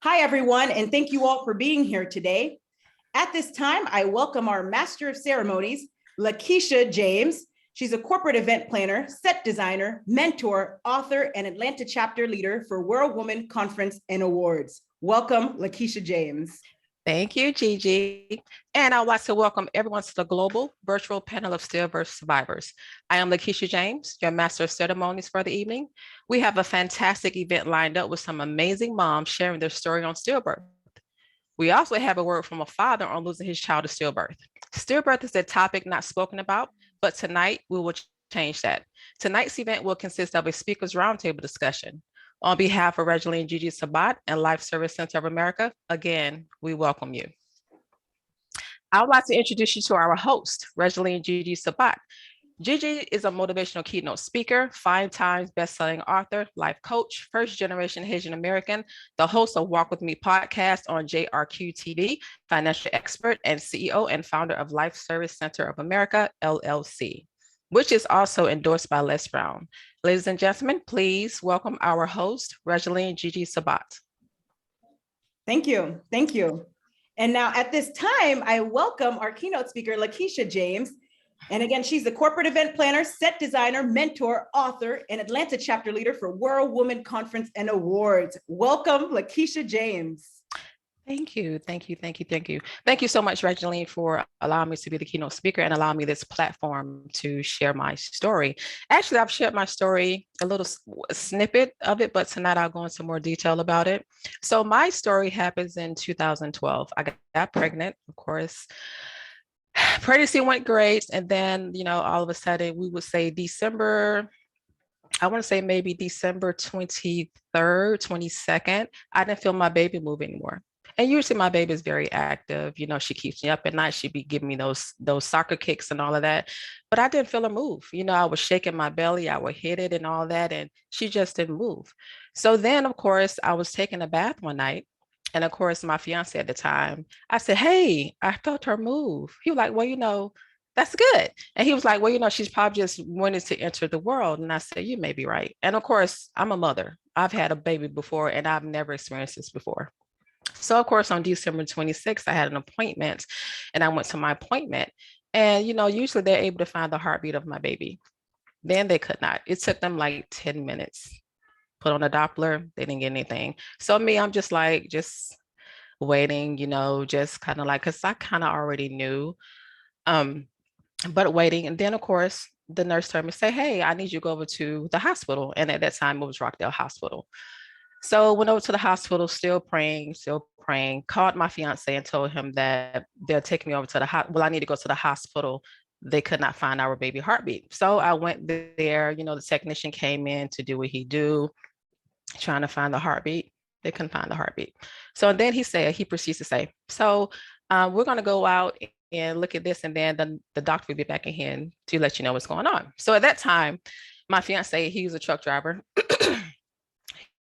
Hi, everyone, and thank you all for being here today. At this time, I welcome our Master of Ceremonies, Lakisha James. She's a corporate event planner, set designer, mentor, author, and Atlanta chapter leader for World Woman Conference and Awards. Welcome, Lakisha James. Thank you, Gigi. And I'd like to welcome everyone to the global virtual panel of Stillbirth survivors. I am Lakisha James, your Master of Ceremonies for the evening. We have a fantastic event lined up with some amazing moms sharing their story on stillbirth. We also have a word from a father on losing his child to stillbirth. Stillbirth is a topic not spoken about, but tonight we will change that. Tonight's event will consist of a speakers roundtable discussion. On behalf of Regeline Gigi Sabbat and Life Service Center of America, again, we welcome you. I would like to introduce you to our host, Regeline Gigi Sabbat. Gigi is a motivational keynote speaker, 5 times best-selling author, life coach, first-generation Haitian American, the host of Walk With Me podcast on JRQTV, financial expert, and CEO and founder of Life Service Center of America, LLC, which is also endorsed by Les Brown. Ladies and gentlemen, please welcome our host, Regeline Gigi Sabbat. Thank you. Thank you. And now at this time, I welcome our keynote speaker, Lakisha James. And again, she's a corporate event planner, set designer, mentor, author, and Atlanta chapter leader for World Woman Conference and Awards. Welcome, Lakisha James. Thank you. Thank you. Thank you. Thank you. Thank you so much, Regeline, for allowing me to be the keynote speaker and allowing me this platform to share my story. Actually, I've shared my story, a little snippet of it, but tonight I'll go into more detail about it. So my story happens in 2012. I got pregnant, of course. Pregnancy went great. And then, all of a sudden we would say December, I want to say maybe December 23rd, 22nd, I didn't feel my baby move anymore. And usually my baby is very active. She keeps me up at night. She'd be giving me those soccer kicks and all of that. But I didn't feel her move. I was shaking my belly. I would hit it and all that. And she just didn't move. So then, of course, I was taking a bath one night. And of course, my fiance at the time, I said, hey, I felt her move. He was like, well, that's good. And he was like, well, she's probably just wanting to enter the world. And I said, you may be right. And of course, I'm a mother. I've had a baby before and I've never experienced this before. So of course, on December 26th, I had an appointment and I went to my appointment. And, usually they're able to find the heartbeat of my baby. Then they could not. It took them like 10 minutes. Put on a Doppler, they didn't get anything. So me, I'm just waiting, just kind of because I kind of already knew, but waiting. And then of course, the nurse told me, say, hey, I need you to go over to the hospital. And at that time it was Rockdale Hospital. So went over to the hospital, still praying, called my fiance and told him that they'll take me over to the hospital. Well, I need to go to the hospital. They could not find our baby heartbeat. So I went there, the technician came in to do what he do, trying to find the heartbeat. They couldn't find the heartbeat. So then he proceeds to say, so we're going to go out and look at this. And then the doctor will be back in here to let you know what's going on. So at that time, my fiance, he was a truck driver.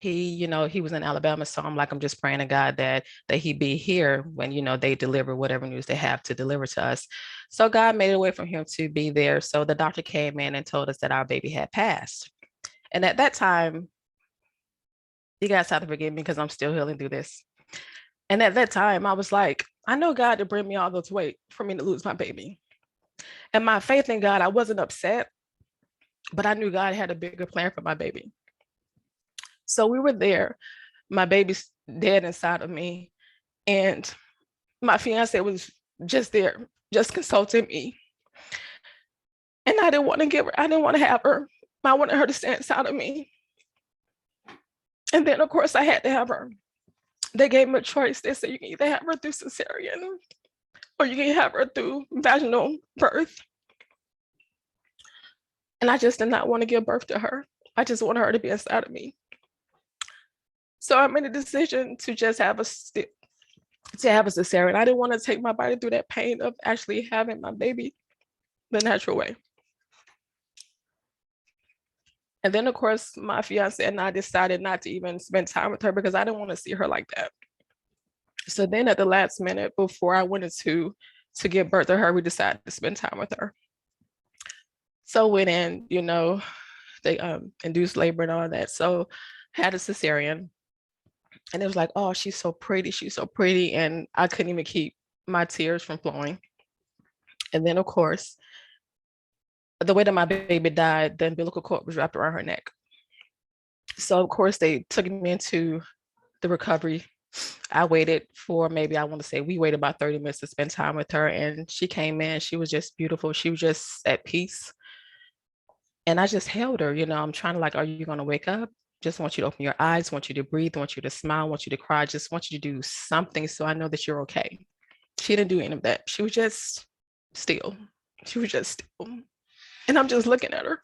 He was in Alabama. So I'm just praying to God that he be here when, they deliver whatever news they have to deliver to us. So God made a way for him to be there. So the doctor came in and told us that our baby had passed. And at that time, you guys have to forgive me because I'm still healing through this. And at that time, I was like, I know God to bring me all this weight for me to lose my baby. And my faith in God, I wasn't upset, but I knew God had a bigger plan for my baby. So we were there. My baby's dead inside of me. And my fiance was just there, just consulting me. And I didn't want to have her. I wanted her to stay inside of me. And then, of course, I had to have her. They gave me a choice. They said, you can either have her through cesarean or you can have her through vaginal birth. And I just did not want to give birth to her. I just wanted her to be inside of me. So I made a decision to just have a cesarean. I didn't want to take my body through that pain of actually having my baby the natural way. And then, of course, my fiance and I decided not to even spend time with her because I didn't want to see her like that. So then at the last minute, before I went to give birth to her, we decided to spend time with her. So went in, they induced labor and all that. So had a cesarean. And it was like, oh, she's so pretty. She's so pretty. And I couldn't even keep my tears from flowing. And then, of course, the way that my baby died, the umbilical cord was wrapped around her neck. So, of course, they took me into the recovery. I waited for maybe, I want to say we waited about 30 minutes to spend time with her. And she came in. She was just beautiful. She was just at peace. And I just held her, I'm trying to like, are you going to wake up? Just want you to open your eyes, want you to breathe, want you to smile, want you to cry, just want you to do something so I know that you're okay. She didn't do any of that. She was just still. She was just still. And I'm just looking at her.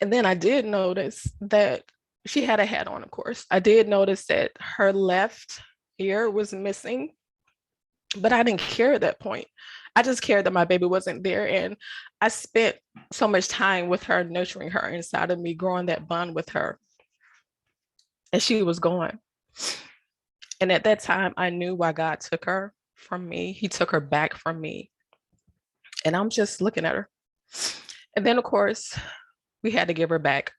And then I did notice that she had a hat on, of course. I did notice that her left ear was missing, but I didn't care at that point. I just cared that my baby wasn't there. And I spent so much time with her, nurturing her inside of me, growing that bond with her. And she was gone. And at that time, I knew why God took her from me. He took her back from me. And I'm just looking at her. And then, of course, we had to give her back.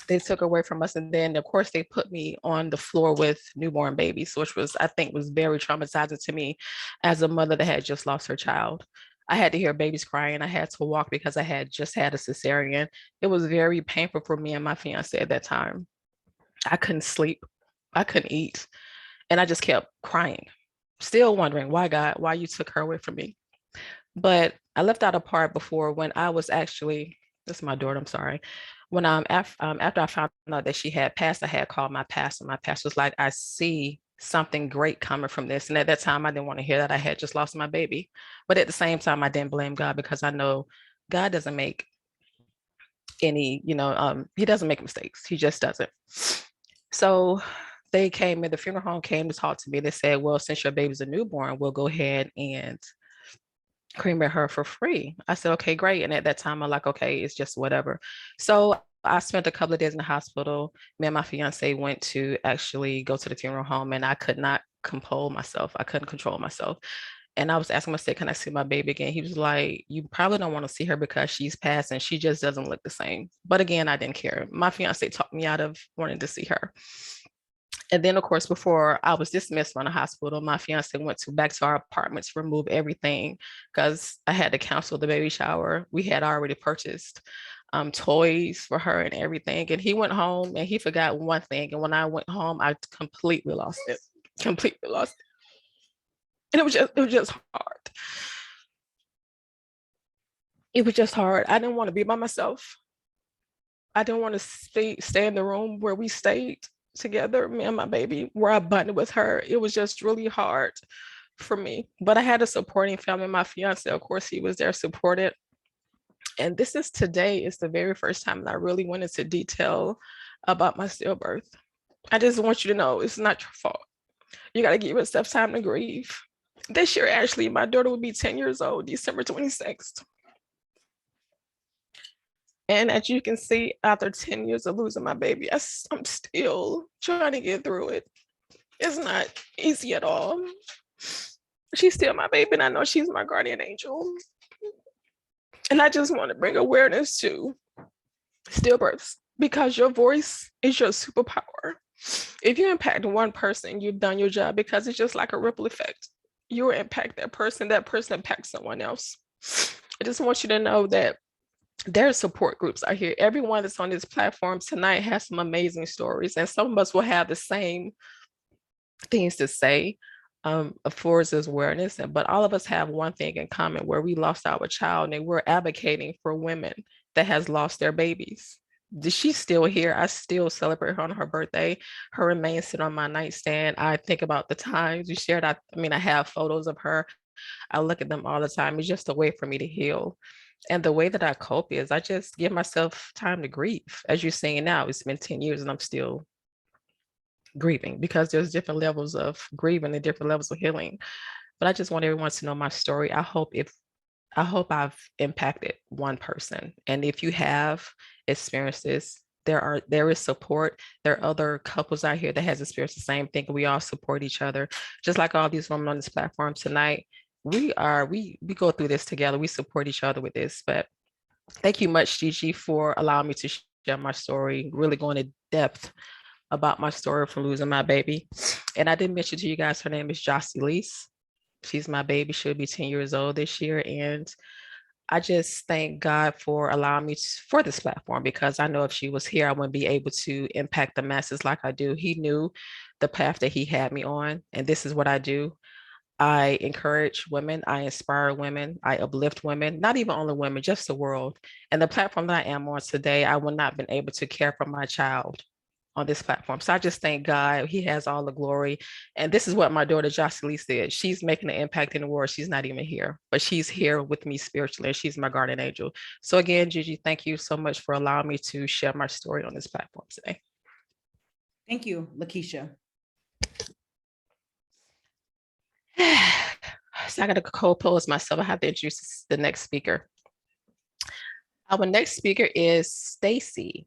They took her away from us. And then, of course, they put me on the floor with newborn babies, which was, I think, was very traumatizing to me as a mother that had just lost her child. I had to hear babies crying. I had to walk because I had just had a cesarean. It was very painful for me and my fiance at that time. I couldn't sleep. I couldn't eat. And I just kept crying, still wondering why, God, why you took her away from me. But I left out a part before when I was actually, this is my daughter, I'm sorry. When after I found out that she had passed, I had called my pastor. My pastor was like, I see something great coming from this. And at that time, I didn't want to hear that I had just lost my baby. But at the same time, I didn't blame God because I know God doesn't make any, he doesn't make mistakes. He just doesn't. So they came in, the funeral home came to talk to me. They said, well, since your baby's a newborn, we'll go ahead and cremate her for free. I said, okay, great. And at that time, I'm like, okay, it's just whatever. So I spent a couple of days in the hospital. Me and my fiance went to actually go to the funeral home, and I could not compose myself. I couldn't control myself. And I was asking myself, can I see my baby again? He was like, you probably don't want to see her because she's passed and she just doesn't look the same. But again, I didn't care. My fiance talked me out of wanting to see her. And then, of course, before I was dismissed from the hospital, my fiance went back to our apartment to remove everything because I had to cancel the baby shower. We had already purchased toys for her and everything. And he went home and he forgot one thing. And when I went home, I completely lost it. Completely lost it. And it was just hard. It was just hard. I didn't want to be by myself. I didn't want to stay in the room where we stayed together, me and my baby, where I bonded with her. It was just really hard for me. But I had a supporting family. My fiance, of course, he was there, supported. And today is the very first time that I really went into detail about my stillbirth. I just want you to know it's not your fault. You got to give yourself time to grieve. This year, actually, my daughter will be 10 years old, December 26th. And as you can see, after 10 years of losing my baby, I'm still trying to get through it. It's not easy at all. She's still my baby, and I know she's my guardian angel. And I just want to bring awareness to stillbirths because your voice is your superpower. If you impact one person, you've done your job because it's just like a ripple effect. You impact that person impacts someone else. I just want you to know that there are support groups out here. Everyone that's on this platform tonight has some amazing stories, and some of us will have the same things to say for us as awareness. But all of us have one thing in common where we lost our child, and we're advocating for women that has lost their babies. She's still here. I still celebrate her on her birthday. Her remains sit on my nightstand. I think about the times we shared. I have photos of her. I look at them all the time. It's just a way for me to heal. And the way that I cope is I just give myself time to grieve. As you're saying now, it's been 10 years and I'm still grieving because there's different levels of grieving and different levels of healing. But I just want everyone to know my story. I hope I've impacted one person. And if you have experienced this, there is support. There are other couples out here that has experienced the same thing. We all support each other. Just like all these women on this platform tonight, we go through this together. We support each other with this. But thank you much, Gigi, for allowing me to share my story, really going in depth about my story from losing my baby. And I didn't mention to you guys, her name is Jocelyn. She's my baby. She'll be 10 years old this year. And I just thank God for allowing me for this platform, because I know if she was here, I wouldn't be able to impact the masses like I do. He knew the path that he had me on, and this is what I do. I encourage women, I inspire women, I uplift women, not even only women, just the world. And the platform that I am on today, I would not have been able to care for my child on this platform. So I just thank God. He has all the glory. And this is what my daughter Jocelyn said. She's making an impact in the world. She's not even here, but she's here with me spiritually, and she's my guardian angel. So again, Gigi, thank you so much for allowing me to share my story on this platform today. Thank you, Lakisha. So I got to co-pose myself. I have to introduce the next speaker. Our next speaker is Stacey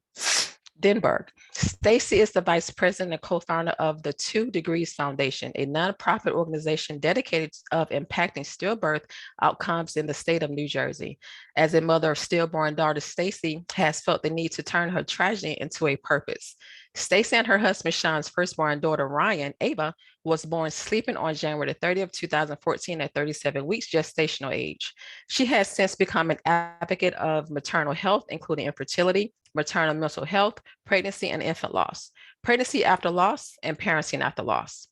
Denberg. Stacy is the vice president and co-founder of the 2 Degrees Foundation, a nonprofit organization dedicated of impacting stillbirth outcomes in the state of New Jersey. As a mother of stillborn daughter, Stacy has felt the need to turn her tragedy into a purpose. Stacy and her husband Sean's firstborn daughter, Rhyan Ava, was born sleeping on January 30th, 2014 at 37 weeks gestational age. She has since become an advocate of maternal health, including infertility, maternal mental health, pregnancy and infant loss, pregnancy after loss, and parenting after loss.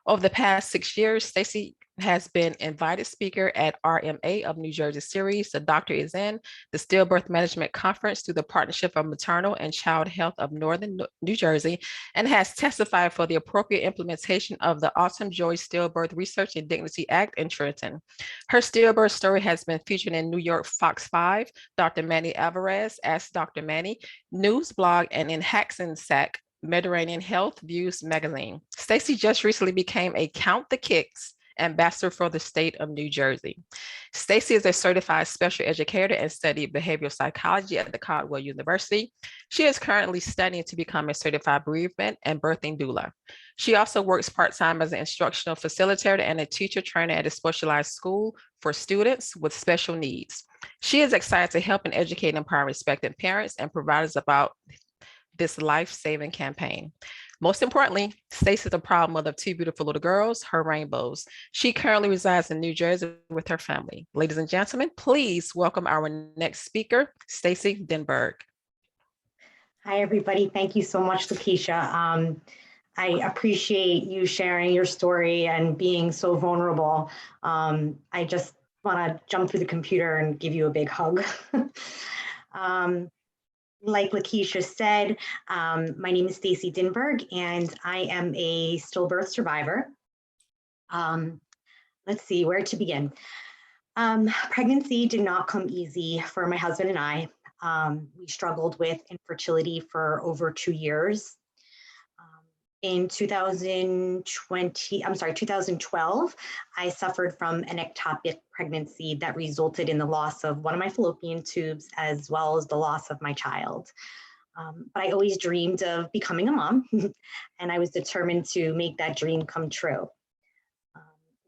Over the past 6 years, Stacy has been invited speaker at RMA of New Jersey series. The Doctor is in the Stillbirth Management Conference through the Partnership of Maternal and Child Health of Northern New Jersey, and has testified for the appropriate implementation of the Autumn Joy Stillbirth Research and Dignity Act in Trenton. Her stillbirth story has been featured in New York Fox 5, Dr. Manny Alvarez, Ask Dr. Manny, News Blog, and in Hackensack, Mediterranean Health Views magazine. Stacy just recently became a Count the Kicks ambassador for the state of New Jersey. Stacy is a certified special educator and studied behavioral psychology at the Caldwell University. She is currently studying to become a certified bereavement and birthing doula. She also works part-time as an instructional facilitator and a teacher trainer at a specialized school for students with special needs. She is excited to help and educate and empower respected parents and providers about this life-saving campaign. Most importantly, Stacy is a proud mother of 2 beautiful little girls, her rainbows. She currently resides in New Jersey with her family. Ladies and gentlemen, please welcome our next speaker, Stacy Denberg. Hi, everybody. Thank you so much, Lakisha. I appreciate you sharing your story and being so vulnerable. I just want to jump through the computer and give you a big hug. Like Lakisha said, my name is Stacy Denberg, and I am a stillbirth survivor. Let's see where to begin. Pregnancy did not come easy for my husband and I. We struggled with infertility for over 2 years. In 2012, I suffered from an ectopic pregnancy that resulted in the loss of one of my fallopian tubes, as well as the loss of my child. But I always dreamed of becoming a mom, and I was determined to make that dream come true.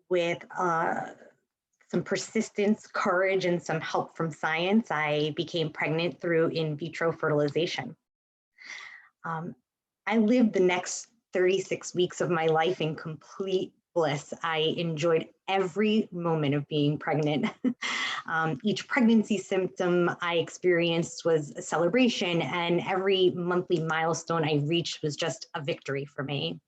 With some persistence, courage, and some help from science, I became pregnant through in vitro fertilization. I lived the next 36 weeks of my life in complete bliss. I enjoyed every moment of being pregnant. Each pregnancy symptom I experienced was a celebration, and every monthly milestone I reached was just a victory for me.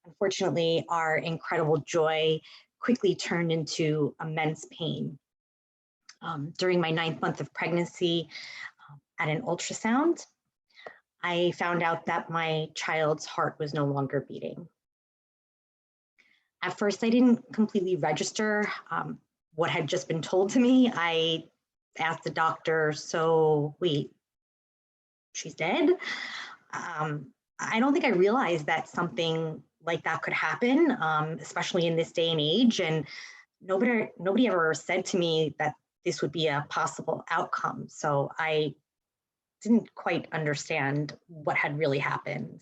Unfortunately, our incredible joy quickly turned into immense pain. During my 9th month of pregnancy, at an ultrasound, I found out that my child's heart was no longer beating. At first, I didn't completely register what had just been told to me. I asked the doctor, so wait, she's dead? I don't think I realized that something like that could happen, especially in this day and age. And nobody ever said to me that this would be a possible outcome. So I didn't quite understand what had really happened.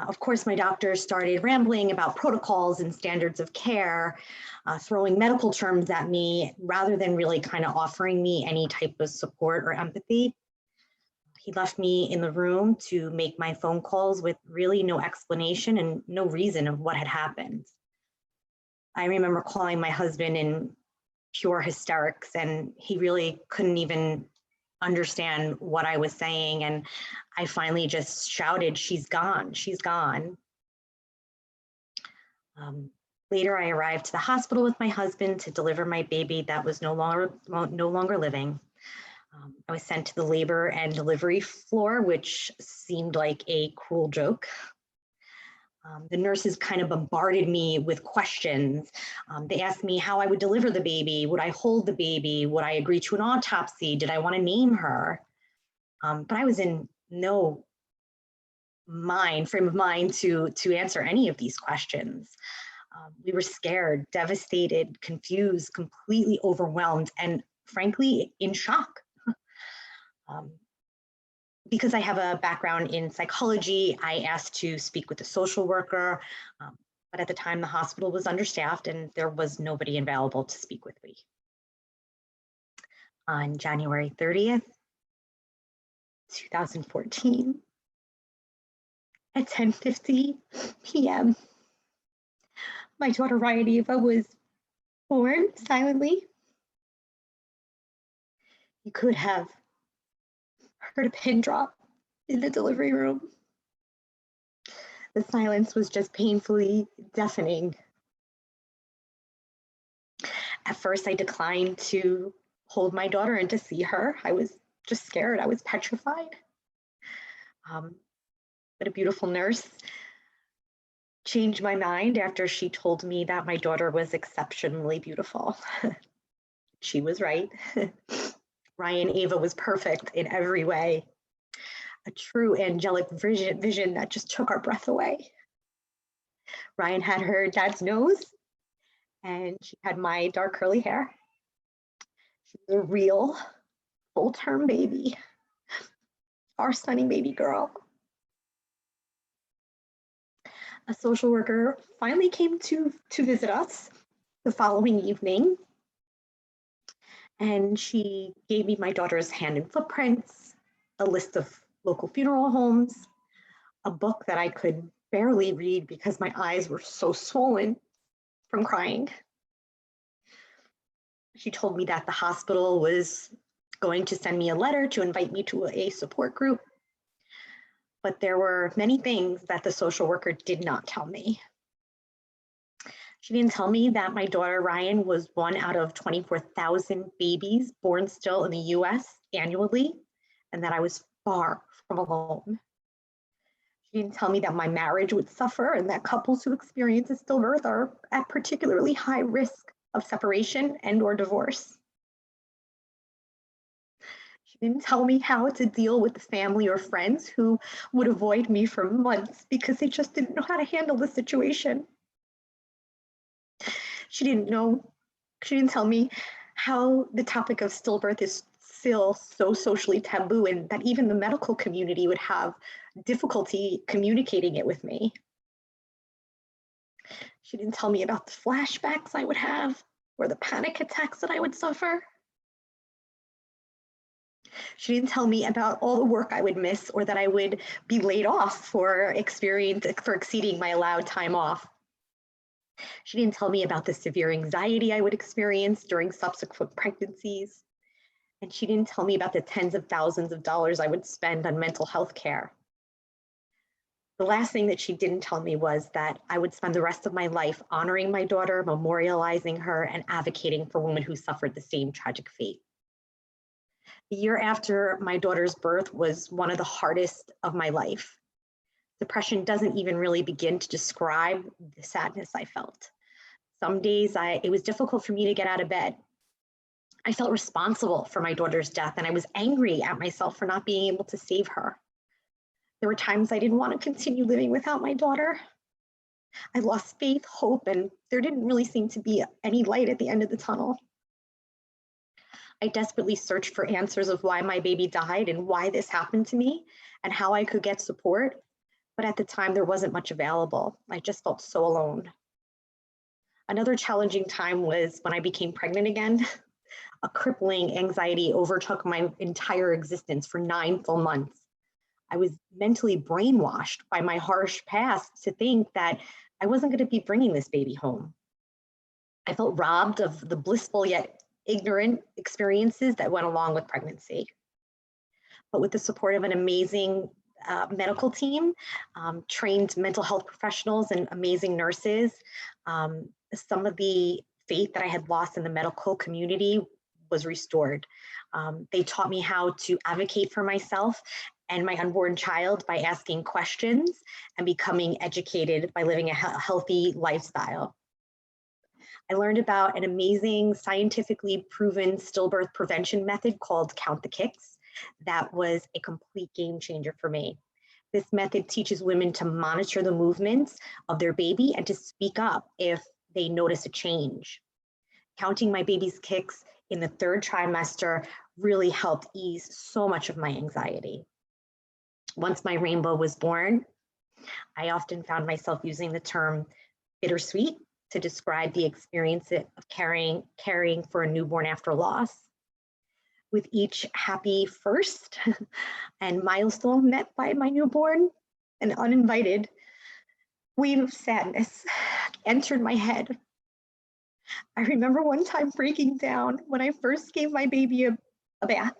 Of course, my doctor started rambling about protocols and standards of care, throwing medical terms at me rather than really kind of offering me any type of support or empathy. He left me in the room to make my phone calls with really no explanation and no reason of what had happened. I remember calling my husband in pure hysterics, and he really couldn't even understand what I was saying. And I finally just shouted, "She's gone, she's gone." Later, I arrived to the hospital with my husband to deliver my baby that was no longer living. I was sent to the labor and delivery floor, which seemed like a cruel joke. The nurses kind of bombarded me with questions. They asked me how I would deliver the baby. Would I hold the baby? Would I agree to an autopsy? Did I want to name her? But I was in no frame of mind to answer any of these questions. We were scared, devastated, confused, completely overwhelmed, and frankly, in shock. Because I have a background in psychology, I asked to speak with a social worker, but at the time the hospital was understaffed and there was nobody available to speak with me. On January 30th, 2014, at 10:50 p.m., my daughter Rhyan Ava was born silently. You could have heard a pin drop in the delivery room. The silence was just painfully deafening. At first, I declined to hold my daughter and to see her. I was just scared. I was petrified. But a beautiful nurse changed my mind after she told me that my daughter was exceptionally beautiful. She was right. Rhyan Ava was perfect in every way. A true angelic vision that just took our breath away. Rhyan had her dad's nose, and she had my dark curly hair. She was a real full-term baby, our stunning baby girl. A social worker finally came to visit us the following evening, and she gave me my daughter's hand and footprints, a list of local funeral homes, a book that I could barely read because my eyes were so swollen from crying. She told me that the hospital was going to send me a letter to invite me to a support group, but there were many things that the social worker did not tell me. She didn't tell me that my daughter Rhyan was one out of 24,000 babies born still in the US annually, and that I was far from alone. She didn't tell me that my marriage would suffer and that couples who experience a stillbirth are at particularly high risk of separation and/or divorce. She didn't tell me how to deal with the family or friends who would avoid me for months because they just didn't know how to handle the situation. She didn't tell me how the topic of stillbirth is still so socially taboo and that even the medical community would have difficulty communicating it with me. She didn't tell me about the flashbacks I would have or the panic attacks that I would suffer. She didn't tell me about all the work I would miss or that I would be laid off for exceeding my allowed time off. She didn't tell me about the severe anxiety I would experience during subsequent pregnancies. And she didn't tell me about the tens of thousands of dollars I would spend on mental health care. The last thing that she didn't tell me was that I would spend the rest of my life honoring my daughter, memorializing her, and advocating for women who suffered the same tragic fate. The year after my daughter's birth was one of the hardest of my life. Depression doesn't even really begin to describe the sadness I felt. Some days it was difficult for me to get out of bed. I felt responsible for my daughter's death, and I was angry at myself for not being able to save her. There were times I didn't want to continue living without my daughter. I lost faith, hope, and there didn't really seem to be any light at the end of the tunnel. I desperately searched for answers of why my baby died and why this happened to me and how I could get support. But at the time, there wasn't much available. I just felt so alone. Another challenging time was when I became pregnant again. A crippling anxiety overtook my entire existence for 9 full months. I was mentally brainwashed by my harsh past to think that I wasn't going to be bringing this baby home. I felt robbed of the blissful yet ignorant experiences that went along with pregnancy. But with the support of an amazing medical team, trained mental health professionals and amazing nurses, some of the faith that I had lost in the medical community was restored. They taught me how to advocate for myself and my unborn child by asking questions and becoming educated by living a healthy lifestyle. I learned about an amazing scientifically proven stillbirth prevention method called Count the Kicks. That was a complete game changer for me. This method teaches women to monitor the movements of their baby and to speak up if they notice a change. Counting my baby's kicks in the 3rd trimester really helped ease so much of my anxiety. Once my rainbow was born, I often found myself using the term bittersweet to describe the experience of caring for a newborn after loss. With each happy first and milestone met by my newborn, an uninvited wave of sadness entered my head. I remember one time breaking down when I first gave my baby a bath.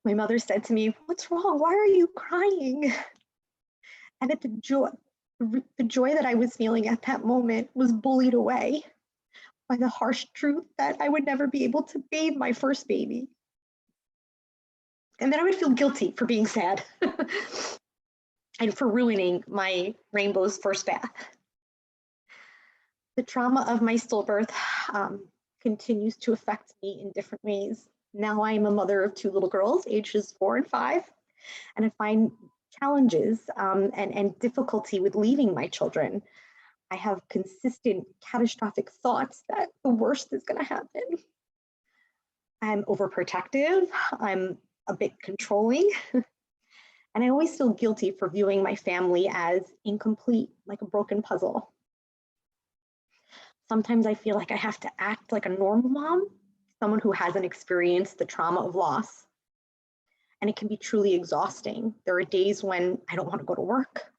My mother said to me, "What's wrong? Why are you crying?" And at the joy that I was feeling at that moment was bullied away by the harsh truth that I would never be able to bathe my first baby. And then I would feel guilty for being sad and for ruining my rainbow's first bath. The trauma of my stillbirth continues to affect me in different ways. Now I am a mother of 2 little girls, ages 4 and 5, and I find challenges and difficulty with leaving my children. I have consistent catastrophic thoughts that the worst is going to happen. I'm overprotective, I'm a bit controlling, and I always feel guilty for viewing my family as incomplete, like a broken puzzle. Sometimes I feel like I have to act like a normal mom, someone who hasn't experienced the trauma of loss. And it can be truly exhausting. There are days when I don't want to go to work,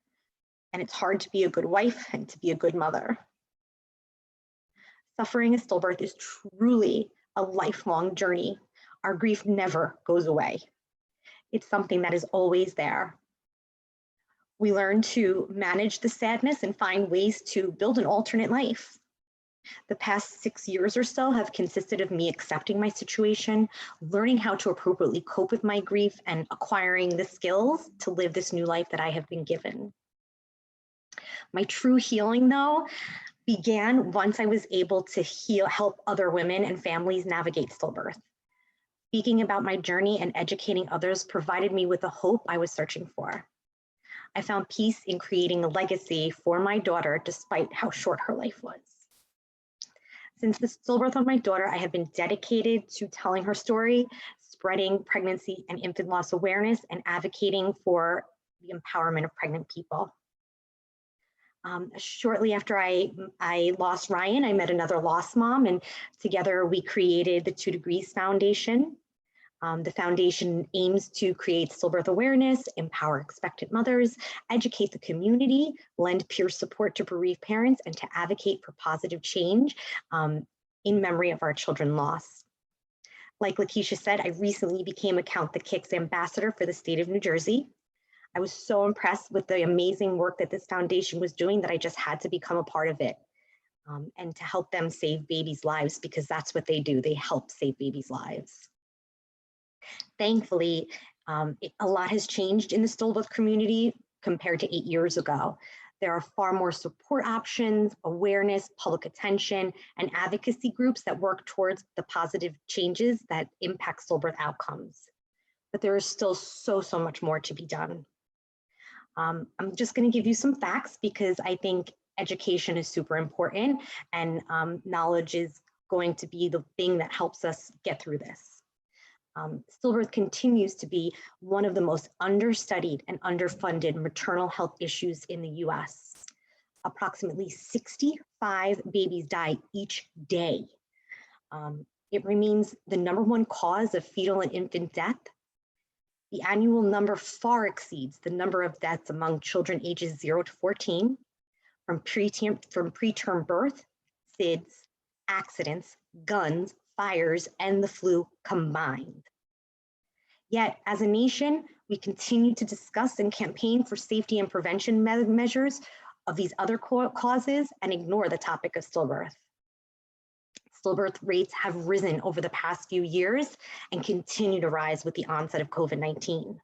and it's hard to be a good wife and to be a good mother. Suffering a stillbirth is truly a lifelong journey. Our grief never goes away. It's something that is always there. We learn to manage the sadness and find ways to build an alternate life. The past 6 years or so have consisted of me accepting my situation, learning how to appropriately cope with my grief, and acquiring the skills to live this new life that I have been given. My true healing, though, began once I was able to help other women and families navigate stillbirth. Speaking about my journey and educating others provided me with the hope I was searching for. I found peace in creating a legacy for my daughter despite how short her life was. Since the stillbirth of my daughter, I have been dedicated to telling her story, spreading pregnancy and infant loss awareness, and advocating for the empowerment of pregnant people. Shortly after I lost Ryan, I met another lost mom, and together we created the 2 Degrees Foundation. The foundation aims to create stillbirth awareness, empower expectant mothers, educate the community, lend peer support to bereaved parents, and to advocate for positive change in memory of our children lost. Like Lakisha said, I recently became a Count the Kicks ambassador for the state of New Jersey. I was so impressed with the amazing work that this foundation was doing that I just had to become a part of it and to help them save babies' lives, because that's what they do. They help save babies' lives. Thankfully, a lot has changed in the stillbirth community compared to 8 years ago. There are far more support options, awareness, public attention, and advocacy groups that work towards the positive changes that impact stillbirth outcomes. But there is still so much more to be done. I'm just going to give you some facts because I think education is super important, and knowledge is going to be the thing that helps us get through this. Stillbirth continues to be one of the most understudied and underfunded maternal health issues in the US. Approximately 65 babies die each day. It remains the #1 cause of fetal and infant death. The annual number far exceeds the number of deaths among children ages 0 to 14 from preterm birth, SIDS, accidents, guns, fires, and the flu combined. Yet, as a nation, we continue to discuss and campaign for safety and prevention measures of these other causes and ignore the topic of stillbirth. Stillbirth rates have risen over the past few years and continue to rise with the onset of COVID-19.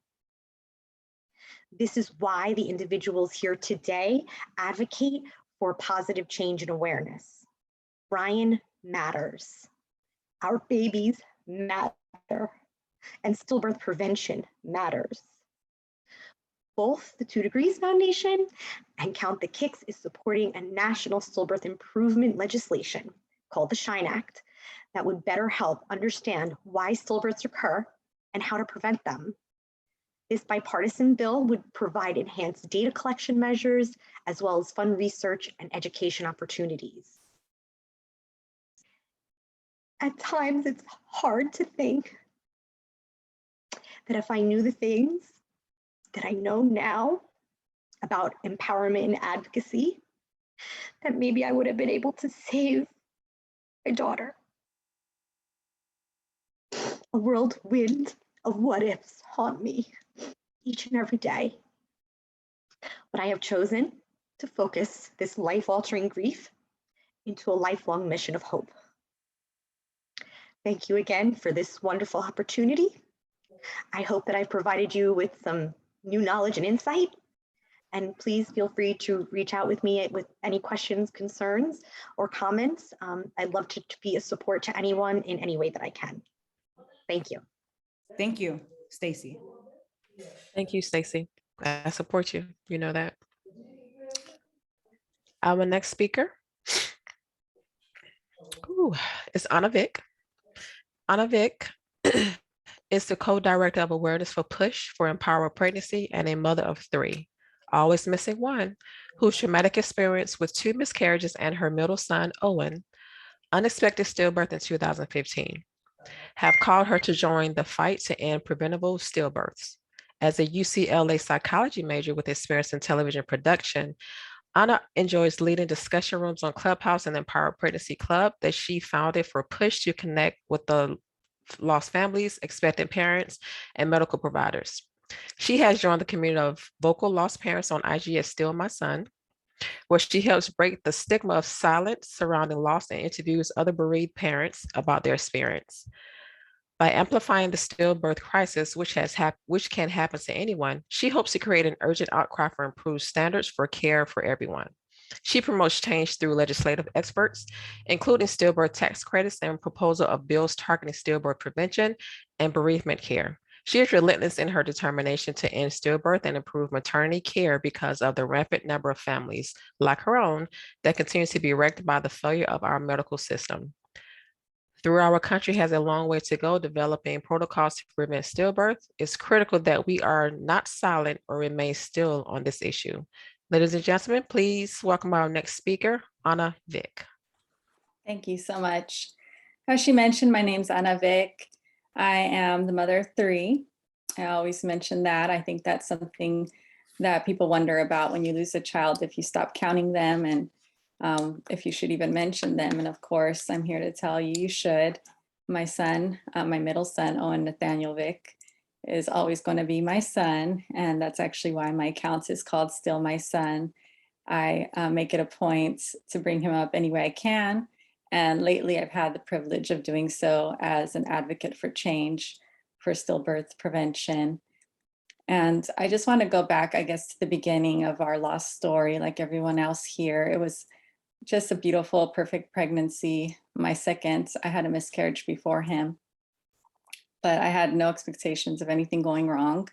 This is why the individuals here today advocate for positive change and awareness. Rhyan matters. Our babies matter. And stillbirth prevention matters. Both the 2 Degrees Foundation and Count the Kicks is supporting a national stillbirth improvement legislation called the SHINE Act that would better help understand why stillbirths occur and how to prevent them. This bipartisan bill would provide enhanced data collection measures as well as fund research and education opportunities. At times, it's hard to think that if I knew the things that I know now about empowerment and advocacy, that maybe I would have been able to save my daughter. A whirlwind of what ifs haunt me each and every day. But I have chosen to focus this life-altering grief into a lifelong mission of hope. Thank you again for this wonderful opportunity. I hope that I've provided you with some new knowledge and insight. And please feel free to reach out with me with any questions, concerns, or comments. I'd love to be a support to anyone in any way that I can. Thank you. Thank you, Stacey. Thank you, Stacey. I support you. You know that. Our next speaker is Vick. Vick is the co-director of Awareness for Push for Empowered Pregnancy and a mother of 3, always missing one, whose traumatic experience with 2 miscarriages and her middle son, Owen, unexpected stillbirth in 2015, have called her to join the fight to end preventable stillbirths. As a UCLA psychology major with experience in television production, Anna enjoys leading discussion rooms on Clubhouse and Empowered Pregnancy Club that she founded for Push to connect with the lost families, expectant parents, and medical providers. She has joined the community of vocal lost parents on IG as Still My Son, where she helps break the stigma of silence surrounding loss and interviews other bereaved parents about their experience. By amplifying the stillbirth crisis, which can happen to anyone, she hopes to create an urgent outcry for improved standards for care for everyone. She promotes change through legislative experts, including stillbirth tax credits and proposal of bills targeting stillbirth prevention and bereavement care. She is relentless in her determination to end stillbirth and improve maternity care because of the rampant number of families, like her own, that continues to be wrecked by the failure of our medical system. Though our country has a long way to go developing protocols to prevent stillbirth, it's critical that we are not silent or remain still on this issue. Ladies and gentlemen, please welcome our next speaker, Vick. Thank you so much. As she mentioned, my name's Vick. I am the mother of 3. I always mention that. I think that's something that people wonder about when you lose a child, if you stop counting them and if you should even mention them. And of course, I'm here to tell you, you should. My son, my middle son, Owen Nathaniel Vick, is always going to be my son. And that's actually why my account is called Still My Son. I make it a point to bring him up any way I can. And lately, I've had the privilege of doing so as an advocate for change for stillbirth prevention. And I just want to go back, I guess, to the beginning of our lost story, like everyone else here. It was just a beautiful, perfect pregnancy. My second, I had a miscarriage before him, but I had no expectations of anything going wrong.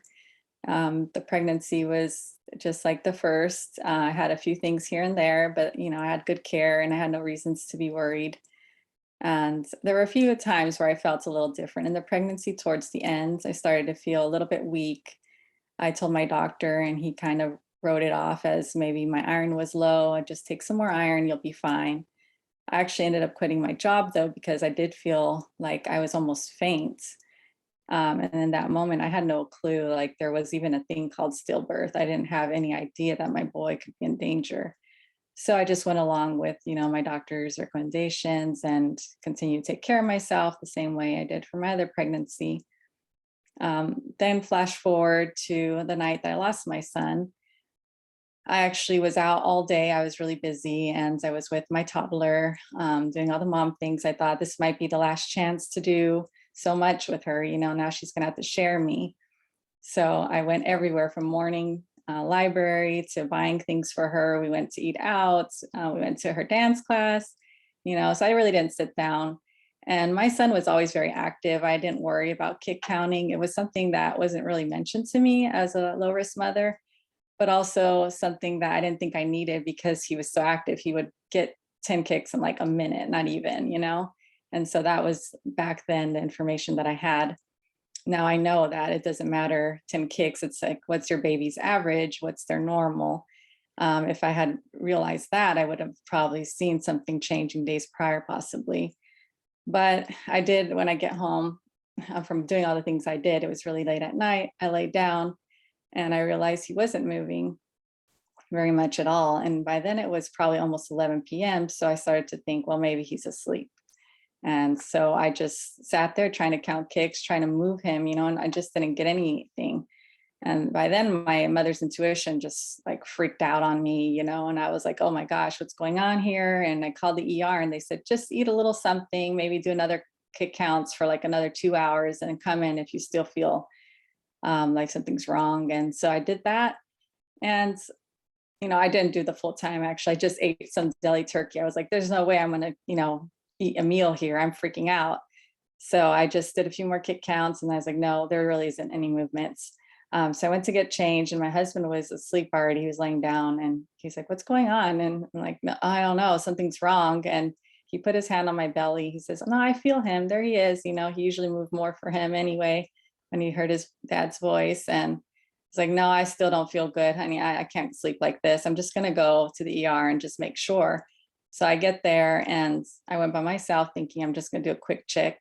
The pregnancy was just like the first. I had a few things here and there, but I had good care and I had no reasons to be worried. And there were a few times where I felt a little different in the pregnancy. Towards the end, I started to feel a little bit weak. I told my doctor and he kind of wrote it off as maybe my iron was low. I just take some more iron, you'll be fine. I actually ended up quitting my job though, because I did feel like I was almost faint. And in that moment, I had no clue, like there was even a thing called stillbirth. I didn't have any idea that my boy could be in danger. So I just went along with, my doctor's recommendations and continued to take care of myself the same way I did for my other pregnancy. Then flash forward to the night that I lost my son. I actually was out all day. I was really busy and I was with my toddler, doing all the mom things. I thought this might be the last chance to do so much with her. Now she's going to have to share me. So I went everywhere from morning library to buying things for her. We went to eat out. We went to her dance class, so I really didn't sit down. And my son was always very active. I didn't worry about kick counting. It was something that wasn't really mentioned to me as a low risk mother, but also something that I didn't think I needed because he was so active. He would get 10 kicks in like a minute, not even, And so that was back then the information that I had. Now I know that it doesn't matter 10 kicks. It's like, what's your baby's average? What's their normal? If I had realized that, I would have probably seen something changing days prior, possibly. But I did when I get home from doing all the things I did. It was really late at night. I laid down and I realized he wasn't moving very much at all. And by then it was probably almost 11 p.m. So I started to think, well, maybe he's asleep. And so I just sat there trying to count kicks, trying to move him, and I just didn't get anything. And by then my mother's intuition just like freaked out on me, and I was like, oh my gosh, what's going on here? And I called the ER and they said, just eat a little something, maybe do another kick counts for like another 2 hours and come in if you still feel like something's wrong. And so I did that. And, I didn't do the full time. Actually, I just ate some deli turkey. I was like, there's no way I'm going to, eat a meal here. I'm freaking out. So I just did a few more kick counts and I was like, no, there really isn't any movements. So I went to get changed and my husband was asleep already. He was laying down and he's like, what's going on? And I'm like, no, I don't know, something's wrong. And he put his hand on my belly. He says, no, I feel him. There he is. He usually moved more for him anyway when he heard his dad's voice. And he's like, no, I still don't feel good, honey. I can't sleep like this. I'm just going to go to the ER and just make sure. So I get there and I went by myself thinking I'm just going to do a quick check,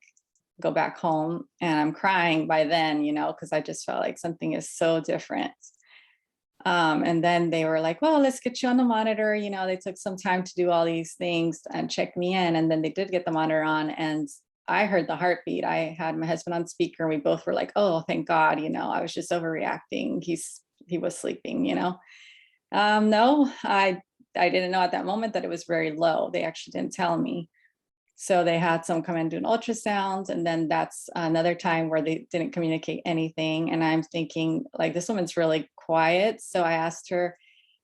go back home. And I'm crying by then, because I just felt like something is so different. And then they were like, well, let's get you on the monitor. They took some time to do all these things and check me in. And then they did get the monitor on and I heard the heartbeat. I had my husband on speaker and we both were like, oh, thank God, I was just overreacting. He was sleeping, No, I didn't know at that moment that it was very low. They actually didn't tell me. So they had some come and do an ultrasound. And then that's another time where they didn't communicate anything. And I'm thinking like, this woman's really quiet. So I asked her,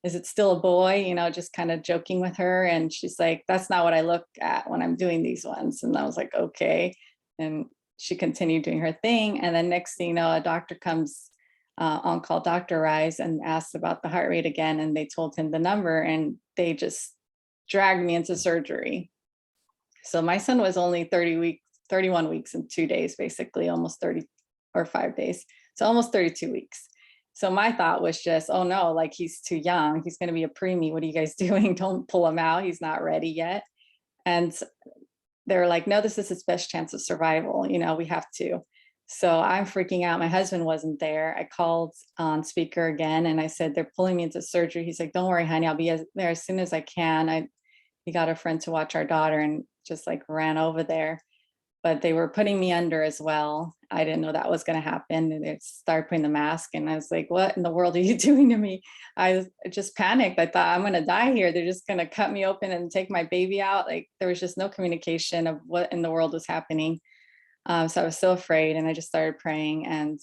is it still a boy? Just kind of joking with her. And she's like, that's not what I look at when I'm doing these ones. And I was like, okay. And she continued doing her thing. And then next thing you know, a doctor comes on-call doctor arrives and asked about the heart rate again. And they told him the number and they just dragged me into surgery. So my son was only 31 weeks and 2 days, basically almost 30 or 5 days. So almost 32 weeks. So my thought was just, oh no, like he's too young. He's going to be a preemie. What are you guys doing? Don't pull him out. He's not ready yet. And they're like, no, this is his best chance of survival. We have to. So I'm freaking out. My husband wasn't there. I called on speaker again and I said, they're pulling me into surgery. He's like, don't worry, honey, I'll be there as soon as I can. He got a friend to watch our daughter and just like ran over there. But they were putting me under as well. I didn't know that was going to happen. And they started putting the mask and I was like, what in the world are you doing to me? I just panicked. I thought I'm going to die here. They're just going to cut me open and take my baby out. Like there was just no communication of what in the world was happening. So I was so afraid and I just started praying and,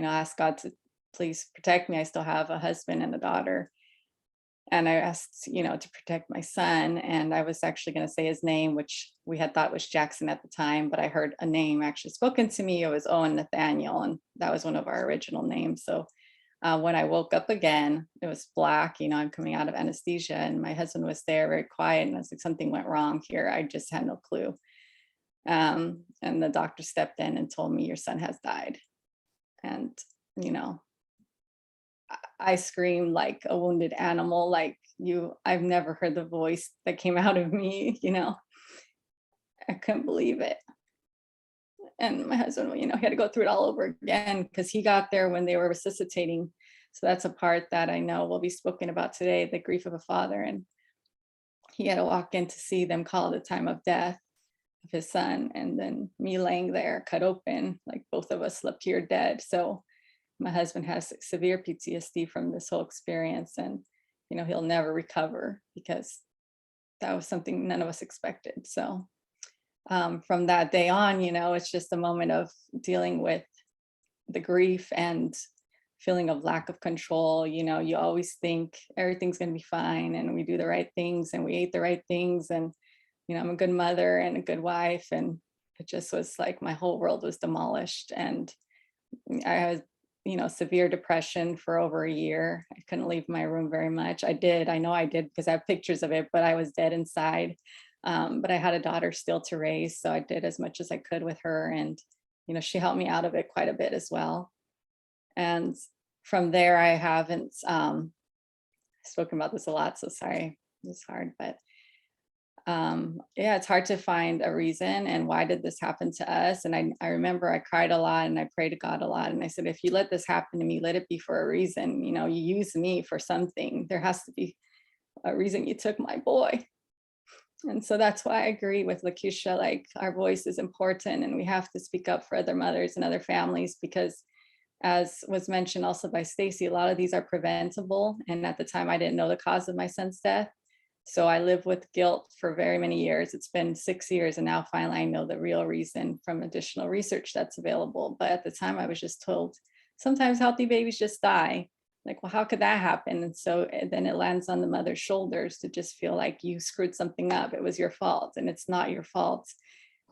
asked God to please protect me. I still have a husband and a daughter. And I asked, to protect my son. And I was actually going to say his name, which we had thought was Jackson at the time, but I heard a name actually spoken to me. It was Owen Nathaniel. And that was one of our original names. So when I woke up again, it was black, I'm coming out of anesthesia and my husband was there very quiet. And I was like, something went wrong here. I just had no clue. And the doctor stepped in and told me your son has died. And, I screamed like a wounded animal, like I've never heard the voice that came out of me, I couldn't believe it. And my husband, he had to go through it all over again because he got there when they were resuscitating. So that's a part that I know will be spoken about today, the grief of a father. And he had to walk in to see them call the time of death of his son. And then me laying there cut open, like both of us slept here dead. So my husband has severe PTSD from this whole experience, and he'll never recover because that was something none of us expected. So from that day on, it's just a moment of dealing with the grief and feeling of lack of control. You always think everything's going to be fine, and we do the right things, and we ate the right things, and I'm a good mother and a good wife. And it just was like my whole world was demolished. And I had severe depression for over a year. I couldn't leave my room very much. I know I did because I have pictures of it, but I was dead inside. But I had a daughter still to raise, so I did as much as I could with her. And she helped me out of it quite a bit as well. And from there, I haven't spoken about this a lot, so sorry, it's hard. But it's hard to find a reason and why did this happen to us. And I remember I cried a lot and I prayed to God a lot. And I said, if you let this happen to me, let it be for a reason. You use me for something. There has to be a reason you took my boy. And so that's why I agree with Lakisha, like our voice is important and we have to speak up for other mothers and other families, because as was mentioned also by Stacy, a lot of these are preventable. And at the time I didn't know the cause of my son's death. So I lived with guilt for very many years. It's been 6 years, and now finally I know the real reason from additional research that's available. But at the time I was just told, sometimes healthy babies just die. Like, well, how could that happen? And so then it lands on the mother's shoulders to just feel like you screwed something up. It was your fault, and it's not your fault.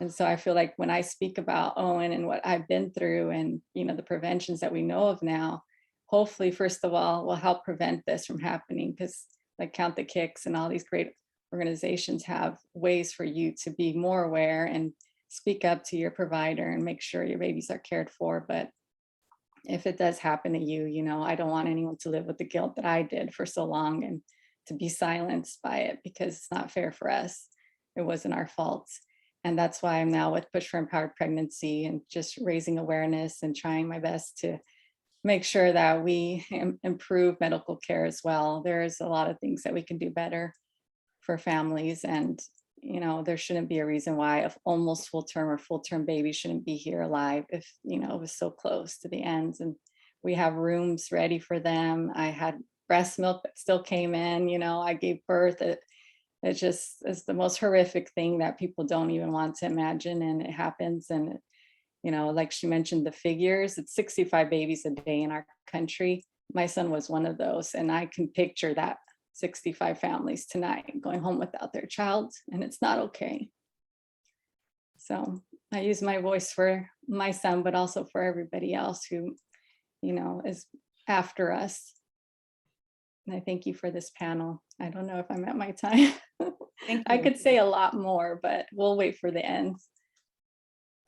And so I feel like when I speak about Owen and what I've been through and, the preventions that we know of now, hopefully, first of all, will help prevent this from happening, because like Count the Kicks and all these great organizations have ways for you to be more aware and speak up to your provider and make sure your babies are cared for. But if it does happen to you, I don't want anyone to live with the guilt that I did for so long and to be silenced by it, because it's not fair for us. It wasn't our fault. And that's why I'm now with Push for Empowered Pregnancy and just raising awareness and trying my best to make sure that we improve medical care as well. There's a lot of things that we can do better for families. And, there shouldn't be a reason why a almost full-term or full-term baby shouldn't be here alive if, it was so close to the ends. And we have rooms ready for them. I had breast milk that still came in, I gave birth. It just is the most horrific thing that people don't even want to imagine. And it happens. And like she mentioned, the figures, it's 65 babies a day in our country. My son was one of those. And I can picture that 65 families tonight going home without their child, and it's not okay. So I use my voice for my son, but also for everybody else who, is after us. And I thank you for this panel. I don't know if I'm at my time. I could say a lot more, but we'll wait for the end.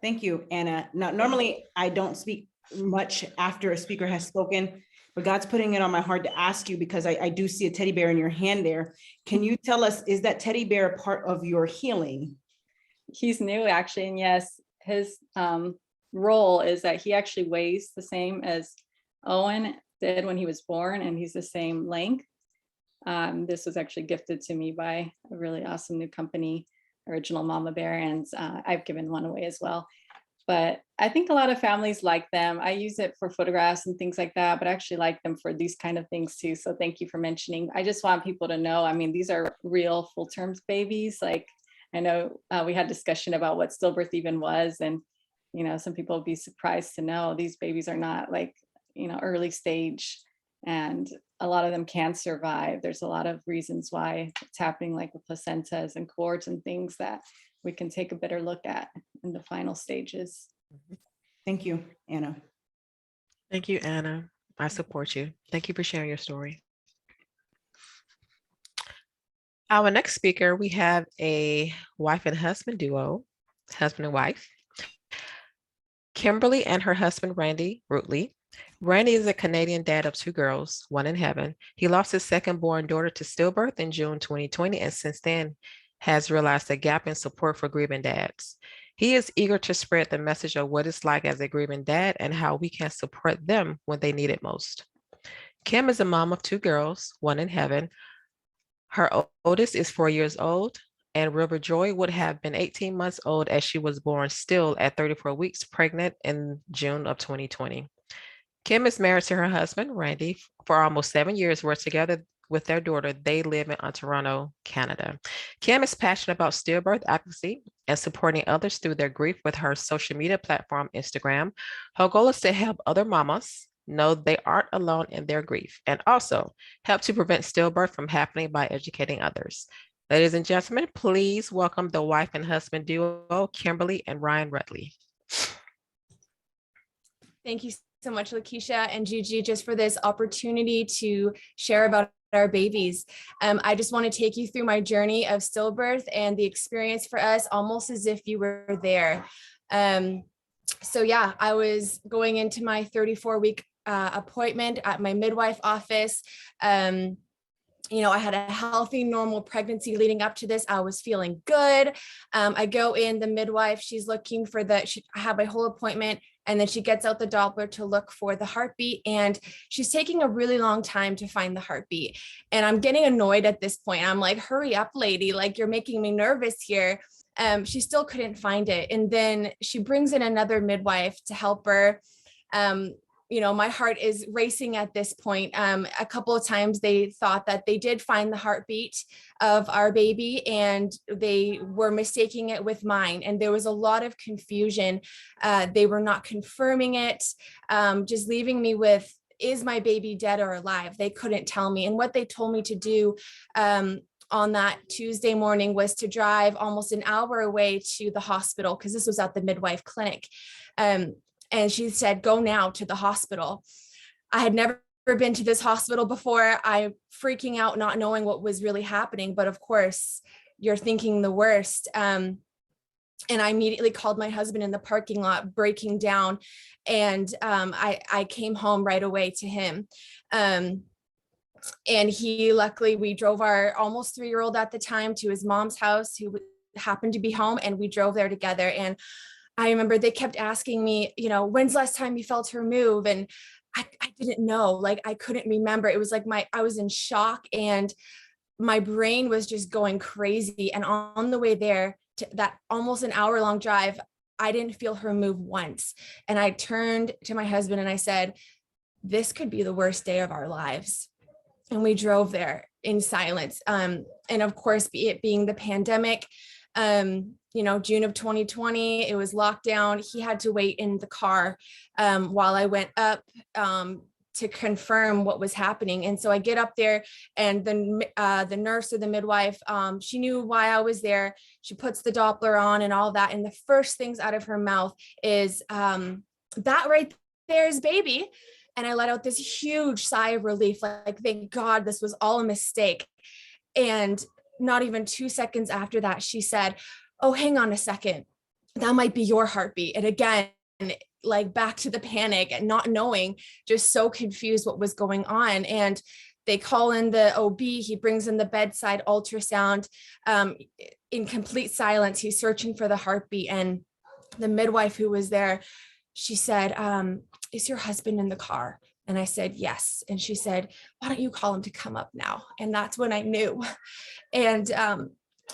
Thank you, Anna. Now, normally I don't speak much after a speaker has spoken, but God's putting it on my heart to ask you, because I do see a teddy bear in your hand there. Can you tell us, is that teddy bear a part of your healing? He's new, actually. And yes, his role is that he actually weighs the same as Owen did when he was born, and he's the same length. This was actually gifted to me by a really awesome new company, Original Mama Bear, and I've given one away as well. But I think a lot of families like them. I use it for photographs and things like that, but I actually like them for these kind of things too. So thank you for mentioning. I just want people to know, these are real full-term babies. Like, I know we had discussion about what stillbirth even was. And, some people would be surprised to know these babies are not like, early stage, and a lot of them can survive. There's a lot of reasons why it's happening, like with placentas and cords and things that we can take a better look at in the final stages. Thank you, Anna. Thank you, Anna. I support you. Thank you for sharing your story. Our next speaker, we have a wife and husband duo, husband and wife. Kimberly and her husband, Randy Rootley. Randy is a Canadian dad of 2 girls, one in heaven. He lost his second born daughter to stillbirth in June 2020, and since then has realized a gap in support for grieving dads. He is eager to spread the message of what it's like as a grieving dad and how we can support them when they need it most. Kim is a mom of two girls, one in heaven. Her oldest is 4 years old, and River Joy would have been 18 months old as she was born still at 34 weeks pregnant in June of 2020. Kim is married to her husband, Randy, for almost 7 years. We're together with their daughter. They live in Toronto, Canada. Kim is passionate about stillbirth advocacy and supporting others through their grief with her social media platform, Instagram. Her goal is to help other mamas know they aren't alone in their grief and also help to prevent stillbirth from happening by educating others. Ladies and gentlemen, please welcome the wife and husband duo, Kimberly and Ryan Rutley. Thank you so much, Lakisha and Gigi, just for this opportunity to share about our babies. I just want to take you through my journey of stillbirth and the experience for us, almost as if you were there. So yeah, I was going into my 34-week appointment at my midwife office. I had a healthy, normal pregnancy leading up to this. I was feeling good. I go in, the midwife, she's looking for I have my whole appointment, and then she gets out the Doppler to look for the heartbeat, and she's taking a really long time to find the heartbeat. And I'm getting annoyed at this point. I'm like, hurry up, lady, like you're making me nervous here. She still couldn't find it. And then she brings in another midwife to help her. My heart is racing at this point. A couple of times they thought that they did find the heartbeat of our baby, and they were mistaking it with mine. And there was a lot of confusion. They were not confirming it, just leaving me with, is my baby dead or alive? They couldn't tell me. And what they told me to do on that Tuesday morning was to drive almost an hour away to the hospital, because this was at the midwife clinic. And she said, go now to the hospital. I had never been to this hospital before. I'm freaking out, not knowing what was really happening. But of course, you're thinking the worst. And I immediately called my husband in the parking lot, breaking down. And I came home right away to him. And luckily, we drove our almost 3-year-old at the time to his mom's house, who happened to be home. And we drove there together. And I remember they kept asking me, when's the last time you felt her move? And I didn't know, like, I couldn't remember. It was like I was in shock, and my brain was just going crazy. And on the way there to that almost an hour-long drive, I didn't feel her move once. And I turned to my husband and I said, this could be the worst day of our lives. And we drove there in silence. And of course, it being the pandemic, June of 2020, it was lockdown. He had to wait in the car while I went up to confirm what was happening. And so I get up there, and the nurse or the midwife, she knew why I was there. She puts the Doppler on and all that. And the first things out of her mouth is, that right there is baby. And I let out this huge sigh of relief, like, thank God this was all a mistake. And not even 2 seconds after that, she said, oh, hang on a second, that might be your heartbeat. And again, like, back to the panic and not knowing, just so confused what was going on. And they call in the OB, he brings in the bedside ultrasound, in complete silence. He's searching for the heartbeat. And the midwife who was there, she said, is your husband in the car? And I said, yes. And she said, why don't you call him to come up now? And that's when I knew. And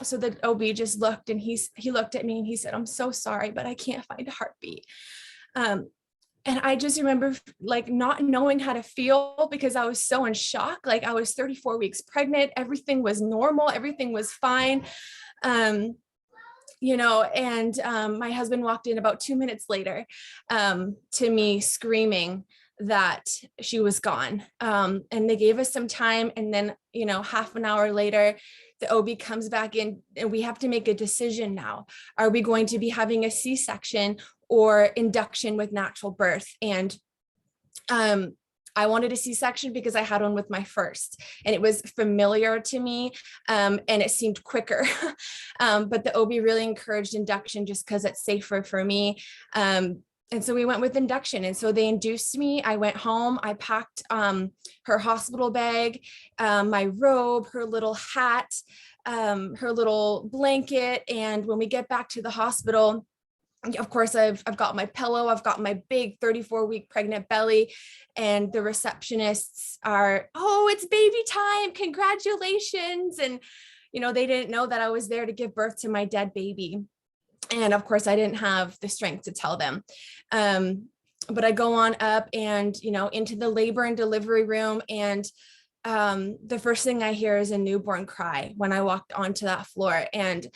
so the OB just looked, and he looked at me and he said, I'm so sorry, but I can't find a heartbeat. And I just remember, like, not knowing how to feel, because I was so in shock. Like, I was 34 weeks pregnant. Everything was normal. Everything was fine. And my husband walked in about 2 minutes later to me screaming that she was gone. And they gave us some time. And then, half an hour later, the OB comes back in, and we have to make a decision now. Are we going to be having a C-section or induction with natural birth? And I wanted a C-section because I had one with my first, and it was familiar to me, and it seemed quicker. But the OB really encouraged induction just because it's safer for me. And so we went with induction. And so they induced me. I went home. I packed her hospital bag, my robe, her little hat, her little blanket. And when we get back to the hospital, of course, I've got my pillow, I've got my big 34-week pregnant belly, and the receptionists are, oh, it's baby time, congratulations. And, you know, they didn't know that I was there to give birth to my dead baby. And of course, I didn't have the strength to tell them. But I go on up and, you know, into the labor and delivery room. And the first thing I hear is a newborn cry when I walked onto that floor. And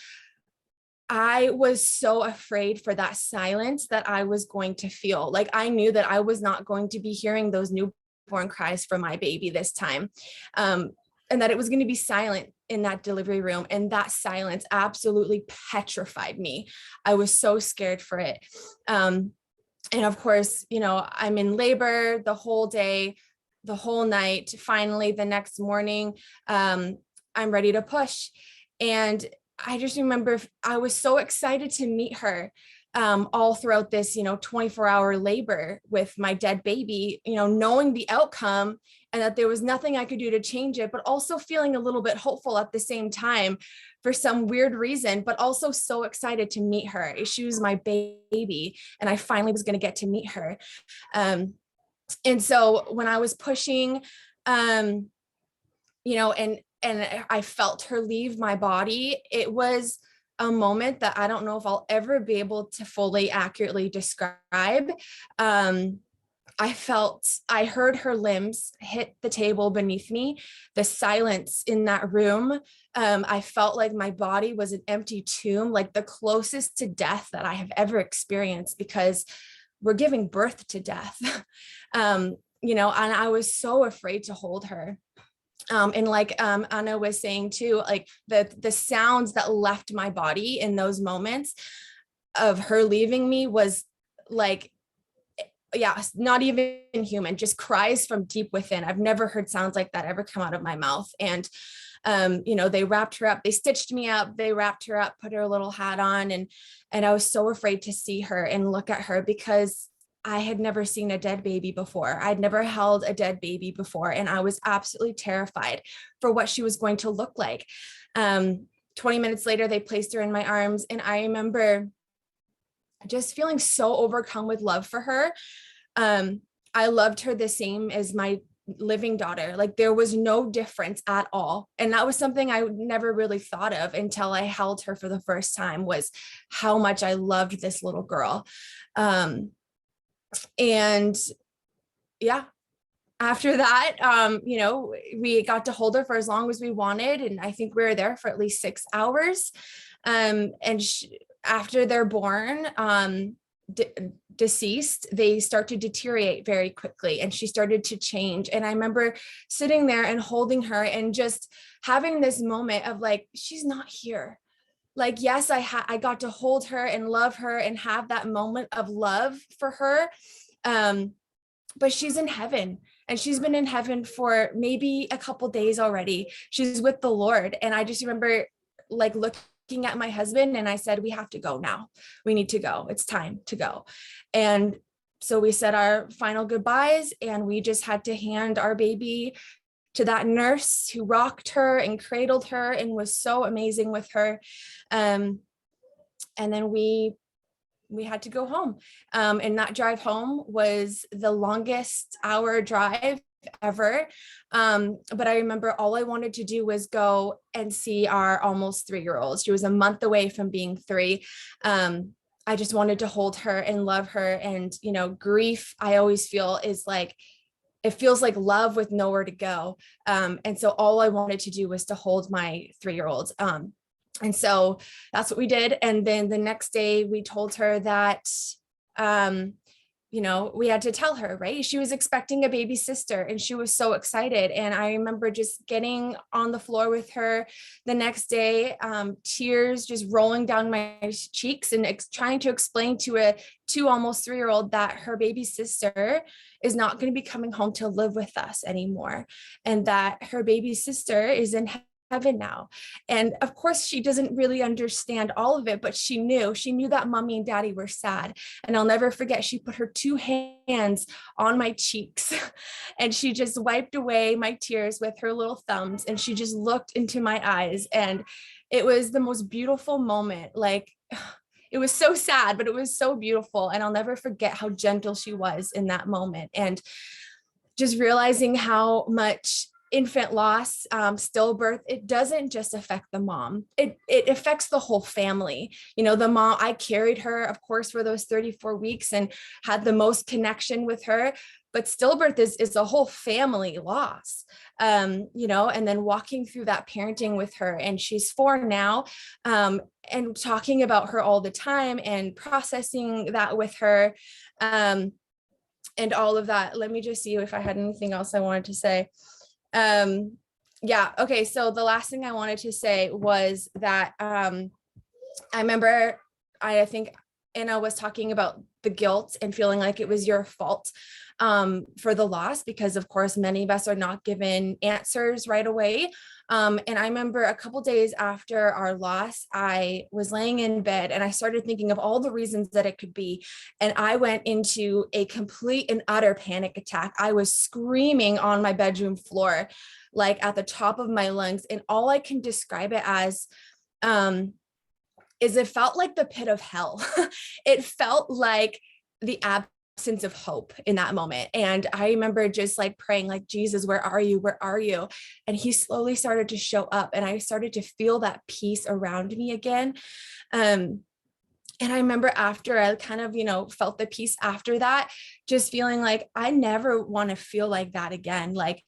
I was so afraid for that silence that I was going to feel. Like, I knew that I was not going to be hearing those newborn cries for my baby this time. And that it was going to be silent in that delivery room. And that silence absolutely petrified me. I was so scared for it. And of course, you know, I'm in labor the whole day, the whole night. Finally, the next morning, I'm ready to push. And I just remember I was so excited to meet her all throughout this, you know, 24-hour labor with my dead baby, you know, knowing the outcome and that there was nothing I could do to change it, but also feeling a little bit hopeful at the same time for some weird reason, but also so excited to meet her. She was my baby and I finally was going to get to meet her. And so when I was pushing, you know, and I felt her leave my body, it was a moment that I don't know if I'll ever be able to fully accurately describe. I heard her limbs hit the table beneath me, the silence in that room. I felt like my body was an empty tomb, like the closest to death that I have ever experienced, because we're giving birth to death. You know, and I was so afraid to hold her. And like Anna was saying too, like the sounds that left my body in those moments of her leaving me was like, yeah, not even human, just cries from deep within. I've never heard sounds like that ever come out of my mouth. And, you know, they wrapped her up, they stitched me up, they wrapped her up, put her little hat on. And I was so afraid to see her and look at her because I had never seen a dead baby before. I'd never held a dead baby before. And I was absolutely terrified for what she was going to look like. 20 minutes later, they placed her in my arms. And I remember just feeling so overcome with love for her. I loved her the same as my living daughter. Like, there was no difference at all. And that was something I never really thought of until I held her for the first time, was how much I loved this little girl. And yeah, after that, you know, we got to hold her for as long as we wanted. And I think we were there for at least 6 hours. And after they're born, deceased, they start to deteriorate very quickly, and she started to change. And I remember sitting there and holding her and just having this moment of like, she's not here. Like, yes, I got to hold her and love her and have that moment of love for her. But she's in heaven, and she's been in heaven for maybe a couple days already. She's with the Lord. And I just remember like looking at my husband, and I said, we have to go now. We need to go. It's time to go. And so we said our final goodbyes, and we just had to hand our baby to that nurse who rocked her and cradled her and was so amazing with her. And then we had to go home. And that drive home was the longest hour drive ever. But I remember all I wanted to do was go and see our almost 3-year-old. She was a month away from being 3. I just wanted to hold her and love her. And, you know, grief, I always feel, is like, it feels like love with nowhere to go. And so all I wanted to do was to hold my 3-year-old. And so that's what we did. And then the next day we told her that, you know, we had to tell her, right? She was expecting a baby sister, and she was so excited. And I remember just getting on the floor with her the next day, tears just rolling down my cheeks, and trying to explain to a 2 almost 3-year-old that her baby sister is not going to be coming home to live with us anymore. And that her baby sister is in heaven now. And of course, she doesn't really understand all of it, but she knew that mommy and daddy were sad. And I'll never forget, she put her two hands on my cheeks and she just wiped away my tears with her little thumbs. And she just looked into my eyes. And it was the most beautiful moment. Like, it was so sad, but it was so beautiful. And I'll never forget how gentle she was in that moment. And just realizing how much infant loss, stillbirth, it doesn't just affect the mom. It affects the whole family. You know, the mom, I carried her, of course, for those 34 weeks and had the most connection with her. But stillbirth is a whole family loss, you know, and then walking through that parenting with her, and she's 4 now, and talking about her all the time and processing that with her, and all of that. Let me just see if I had anything else I wanted to say. Yeah. Okay. So the last thing I wanted to say was that, I remember, I think Anna was talking about the guilt and feeling like it was your fault, for the loss, because of course, many of us are not given answers right away. And I remember a couple days after our loss, I was laying in bed and I started thinking of all the reasons that it could be. And I went into a complete and utter panic attack. I was screaming on my bedroom floor, like at the top of my lungs. And all I can describe it as, is it felt like the pit of hell. It felt like the absence of hope in that moment. And I remember just like praying, like, Jesus, where are you? Where are you? And he slowly started to show up, and I started to feel that peace around me again. And I remember after I kind of, you know, felt the peace after that, just feeling like I never want to feel like that again. Like,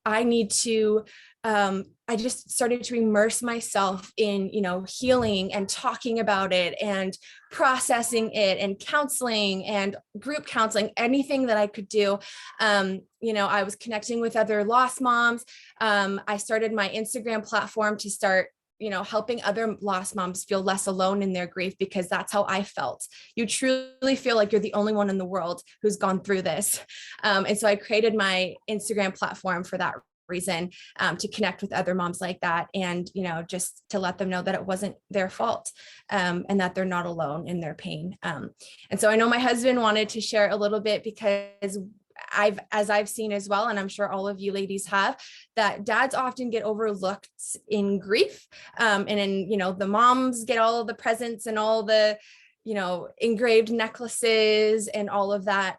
I need to, I just started to immerse myself in, you know, healing and talking about it and processing it and counseling and group counseling, anything that I could do. You know, I was connecting with other lost moms. I started my Instagram platform to start, you know, helping other lost moms feel less alone in their grief, because that's how I felt. You truly feel like you're the only one in the world who's gone through this. And so I created my Instagram platform for that reason, to connect with other moms like that, and, you know, just to let them know that it wasn't their fault, and that they're not alone in their pain. And so I know my husband wanted to share a little bit, because as I've seen as well, and I'm sure all of you ladies have, that dads often get overlooked in grief. And then, you know, the moms get all of the presents and all the, you know, engraved necklaces and all of that.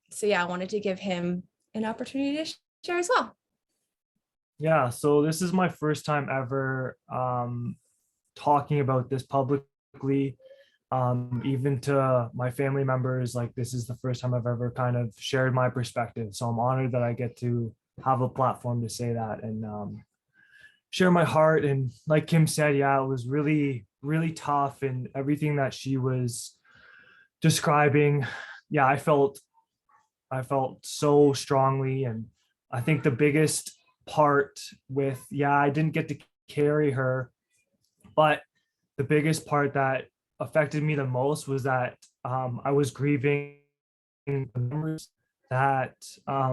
So yeah, I wanted to give him an opportunity to share as well. Yeah, so this is my first time ever talking about this publicly. Even to my family members, like, this is the first time I've ever kind of shared my perspective. So I'm honored that I get to have a platform to say that and share my heart. And like Kim said, yeah, it was really, really tough, and everything that she was describing, yeah, I felt so strongly. And I think the biggest part with, yeah, I didn't get to carry her, but the biggest part that affected me the most was that I was grieving the memories that I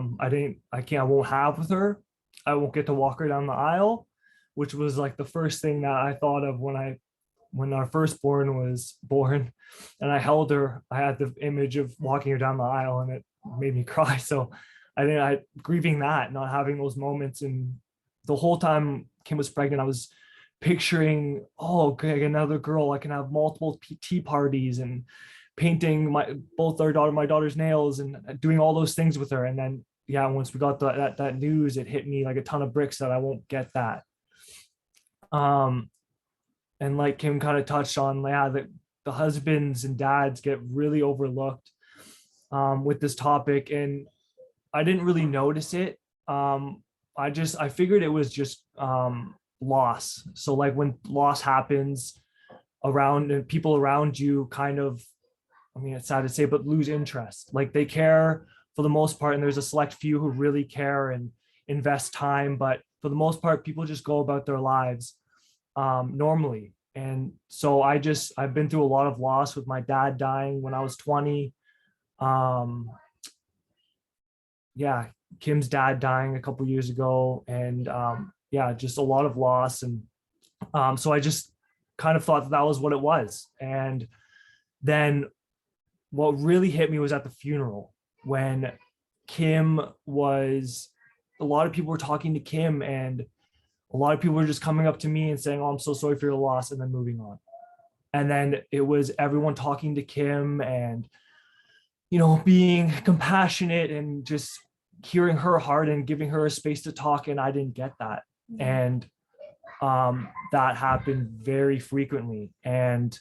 won't have with her. I won't get to walk her down the aisle, which was like the first thing that I thought of when our firstborn was born, and I held her. I had the image of walking her down the aisle, and it made me cry. So I grieving that, not having those moments. And the whole time Kim was pregnant, I was picturing, oh, okay, another girl, I can have multiple tea parties and painting my daughter's nails and doing all those things with her. And then, yeah, once we got that news, it hit me like a ton of bricks that I won't get that. And like Kim kind of touched on, yeah, the husbands and dads get really overlooked with this topic, and I didn't really notice it. I figured it was just loss. So like when loss happens around, and people around you kind of, I mean, it's sad to say, but lose interest. Like, they care for the most part, and there's a select few who really care and invest time, but for the most part, people just go about their lives normally. And so I've been through a lot of loss, with my dad dying when I was 20. Yeah, Kim's dad dying a couple years ago, and yeah, just a lot of loss. And so I just kind of thought that was what it was. And then what really hit me was at the funeral when Kim was, a lot of people were talking to Kim, and a lot of people were just coming up to me and saying, oh, I'm so sorry for your loss, and then moving on. And then it was everyone talking to Kim and, being compassionate and just hearing her heart and giving her a space to talk. And I didn't get that. And that happened very frequently. And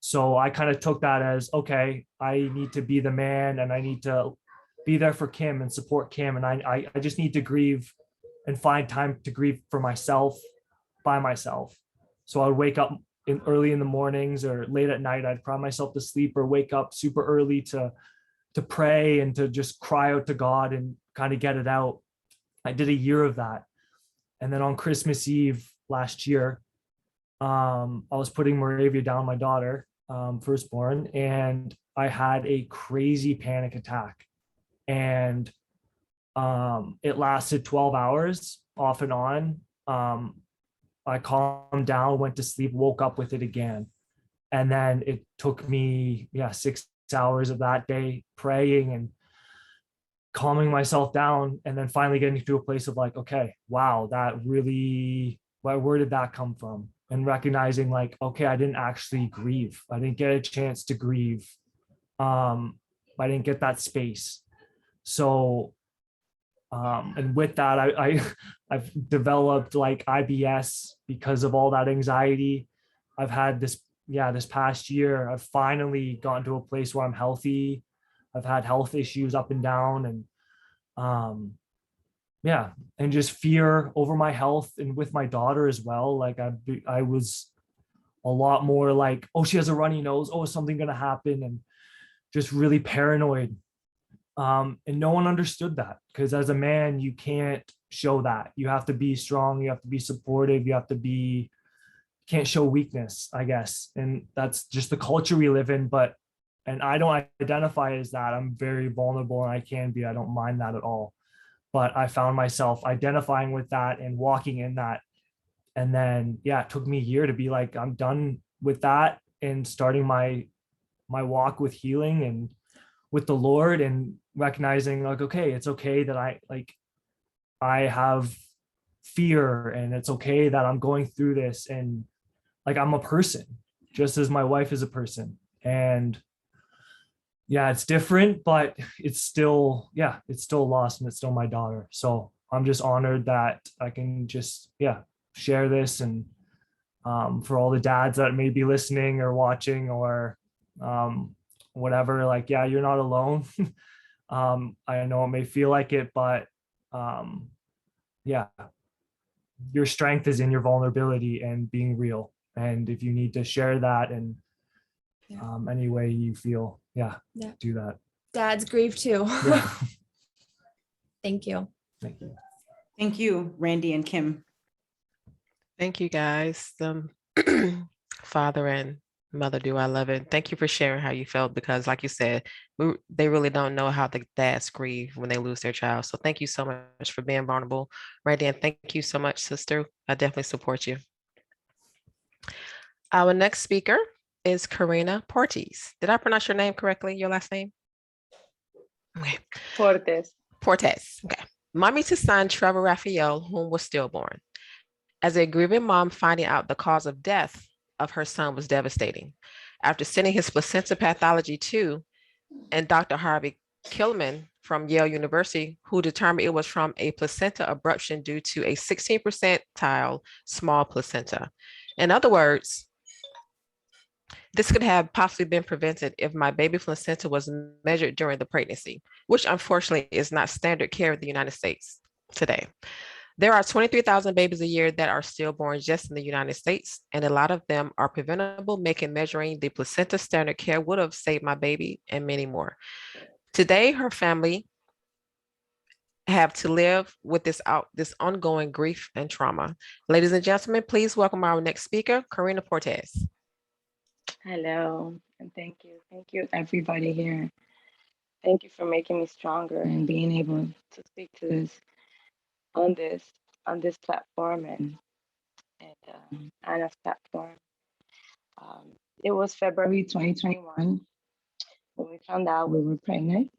so I kind of took that as, okay, I need to be the man and I need to be there for Kim and support Kim. And I just need to grieve and find time to grieve for myself, by myself. So I would wake up early in the mornings or late at night. I'd cry myself to sleep or wake up super early to pray and to just cry out to God and kind of get it out. I did a year of that. And then on Christmas Eve last year, I was putting Moravia down, my daughter, firstborn, and I had a crazy panic attack. And it lasted 12 hours off and on. I calmed down, went to sleep, woke up with it again. And then it took me, 6 hours of that day praying and calming myself down, and then finally getting to a place of like, okay, wow, that really, where did that come from? And recognizing like, okay, I didn't actually grieve. I didn't get a chance to grieve. I didn't get that space. So, and with that, I've developed like IBS because of all that anxiety. I've had this past year, I've finally gotten to a place where I'm healthy. I've had health issues up and down, and and just fear over my health and with my daughter as well. Like I was a lot more like, oh, she has a runny nose. Oh, is something going to happen? And just really paranoid. And no one understood that, because as a man, you can't show that. You have to be strong. You have to be supportive. Can't show weakness, I guess. And that's just the culture we live in. And I don't identify as that. I'm very vulnerable, and I can be. I don't mind that at all. But I found myself identifying with that and walking in that. And then, it took me a year to be like, I'm done with that, and starting my walk with healing and with the Lord, and recognizing like, okay, it's okay that I have fear, and it's okay that I'm going through this, and like I'm a person just as my wife is a person. And it's different, but it's still lost, and it's still my daughter. So I'm just honored that I can just share this. And for all the dads that may be listening or watching or whatever, like, you're not alone. I know it may feel like it, but your strength is in your vulnerability and being real. And if you need to share that and any way you feel, do that. Dads grieve too. Yeah. Thank you. Thank you. Thank you, Randy and Kim. Thank you, guys. Father and mother, do I love it. Thank you for sharing how you felt, because like you said, they really don't know how the dads grieve when they lose their child. So thank you so much for being vulnerable. Randy, and thank you so much, sister. I definitely support you. Our next speaker is Carina Cortez. Did I pronounce your name correctly, your last name? Okay. Cortez. Okay. Mommy to son Trevor Raphael, whom was stillborn. As a grieving mom, finding out the cause of death of her son was devastating. After sending his placenta pathology to, and Dr. Harvey Kilman from Yale University, who determined it was from a placenta abruption due to a 16 percentile small placenta. In other words, this could have possibly been prevented if my baby placenta was measured during the pregnancy, which unfortunately is not standard care in the United States today. There are 23,000 babies a year that are stillborn just in the United States, and a lot of them are preventable, making measuring the placenta standard care would have saved my baby and many more. Today, her family have to live with this ongoing grief and trauma. Ladies and gentlemen, please welcome our next speaker, Carina Cortez. Hello, and thank you everybody here. Thank you for making me stronger and being able to speak to this on this. on this platform and Anna's platform. It was February 2021 when we found out we were pregnant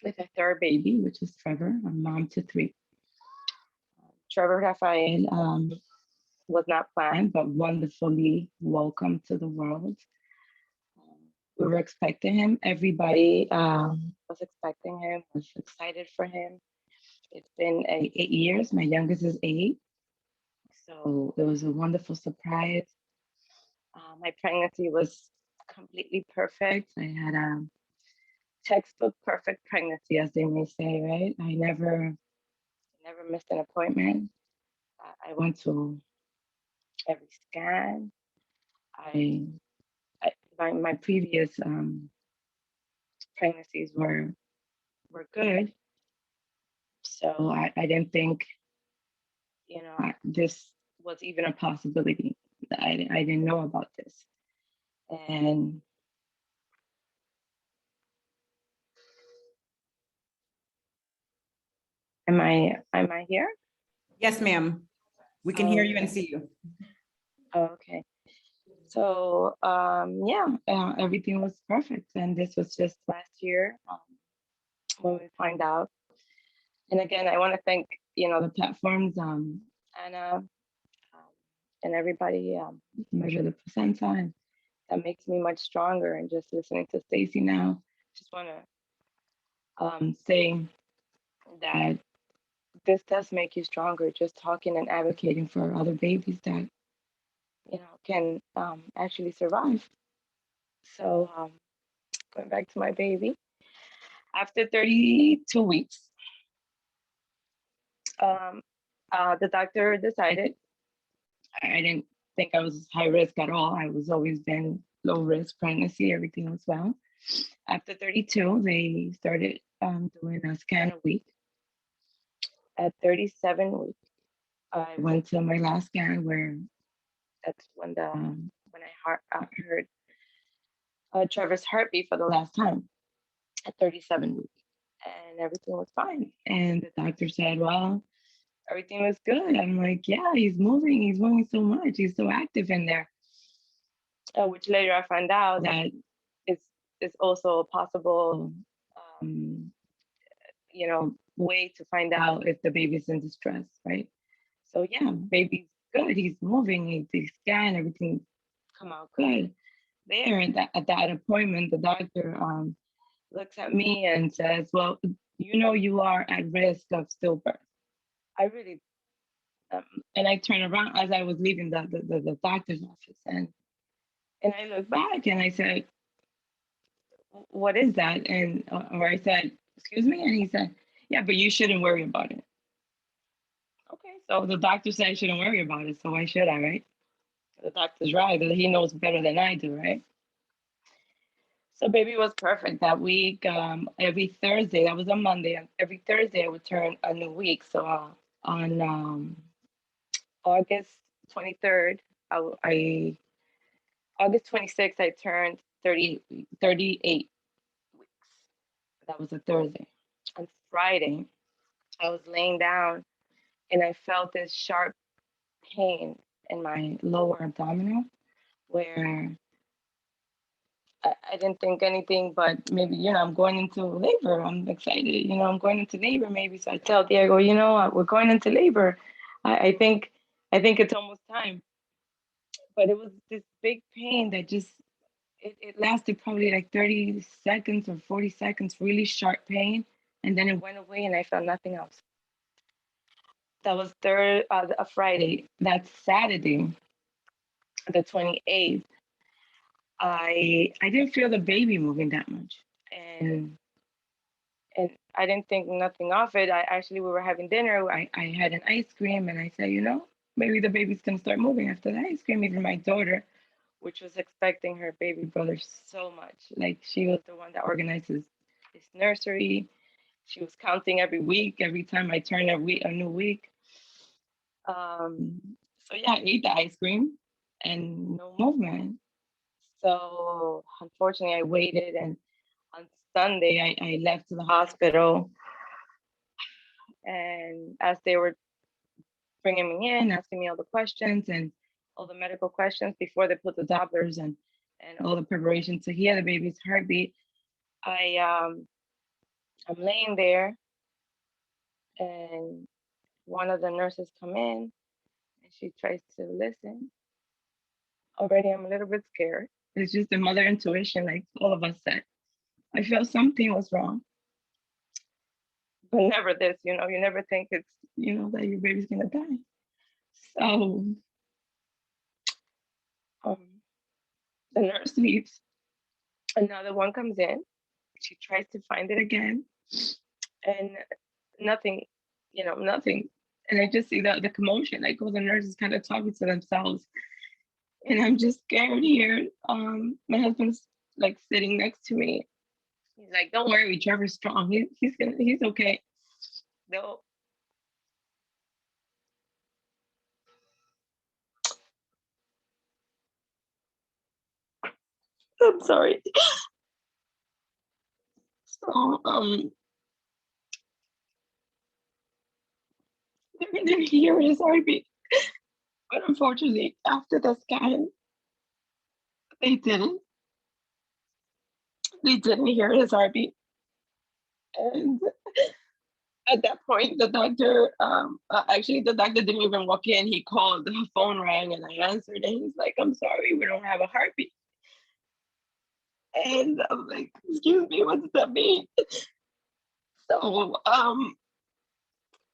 with a third baby, which is Trevor, a mom to three. Trevor Rafael was not planned, but wonderfully welcomed to the world. We were expecting him. Everybody was expecting him, was excited for him. It's been 8 years. My youngest is 8. So it was a wonderful surprise. My pregnancy was completely perfect. I had a textbook perfect pregnancy, as they may say, right? I never missed an appointment. I went to every scan. My previous pregnancies were good, so I didn't think, this was even a possibility. I didn't know about this, and am I here? Yes, ma'am. We can hear you and see you. Okay. So everything was perfect, and this was just last year when we find out. And again, I want to thank the platforms, Anna, and everybody. Measure the placenta, and that makes me much stronger. And just listening to Stacy now, just want to say that this does make you stronger. Just talking and advocating for other babies that can actually survive. So going back to my baby, after 32 weeks, the doctor decided I didn't think I was high risk at all. I was always been low risk pregnancy. Everything was well. After 32, they started doing a scan a week. At 37 weeks, I went to my last scan where that's when I heard Trevor's heartbeat for the last time at 37 weeks, and everything was fine. And the doctor said, "Well, everything was good." I'm like, "Yeah, he's moving so much. He's so active in there." Which later I found out that it's also a possible, way to find out if the baby's in distress, right? So yeah, baby's good. He's moving. He scanned. Everything come out good. There at that appointment, the doctor looks at me and says, "Well, you are at risk of stillbirth." I really, and I turned around as I was leaving the doctor's office, and I looked back and I said, "What is that?" And or I said, "Excuse me," and he said, "Yeah, but you shouldn't worry about it." Okay, so the doctor said I shouldn't worry about it, so why should I, right? The doctor's right. He knows better than I do, right? So baby was perfect that week. Every Thursday, that was a Monday. Every Thursday, I would turn a new week. So on August 23rd, August 26th, I turned 38 weeks. That was a Thursday. On Friday, I was laying down and I felt this sharp pain in my lower abdominal where I didn't think anything, but maybe, I'm going into labor. I'm excited, I'm going into labor maybe. So I tell Diego, we're going into labor. I think it's almost time. But it was this big pain that just, it lasted probably like 30 seconds or 40 seconds, really sharp pain. And then it went away and I felt nothing else. That was a Friday. That Saturday, the 28th, I didn't feel the baby moving that much. And I didn't think nothing of it. We were having dinner. I had an ice cream and I said, maybe the baby's gonna start moving after the ice cream. Even my daughter, which was expecting her baby brother so much. Like she was the one that organizes this nursery. She was counting every week, every time I turned a new week. So yeah, I ate the ice cream and no movement. So unfortunately I waited, and on Sunday I left to the hospital, and as they were bringing me in, asking me all the questions and all the medical questions before they put the Dopplers and all the preparation to hear the baby's heartbeat. I'm laying there, and one of the nurses come in, and she tries to listen. Already, I'm a little bit scared. It's just the mother intuition, like all of us said. I felt something was wrong, but never this. You never think it's that your baby's gonna die. So the nurse leaves. Another one comes in. She tries to find it again, and nothing, nothing. And I just see the commotion, like all the nurses kind of talking to themselves. And I'm just scared here. My husband's like sitting next to me. He's like, "Don't worry, Trevor's strong. He's okay." They'll I'm sorry. So they're gonna hear his heartbeat. But unfortunately, after the scan, they didn't. They didn't hear his heartbeat. And at that point, the doctor, actually, the doctor didn't even walk in. He called, the phone rang, and I answered, and he's like, "I'm sorry, we don't have a heartbeat." And I'm like, "Excuse me, what does that mean?" So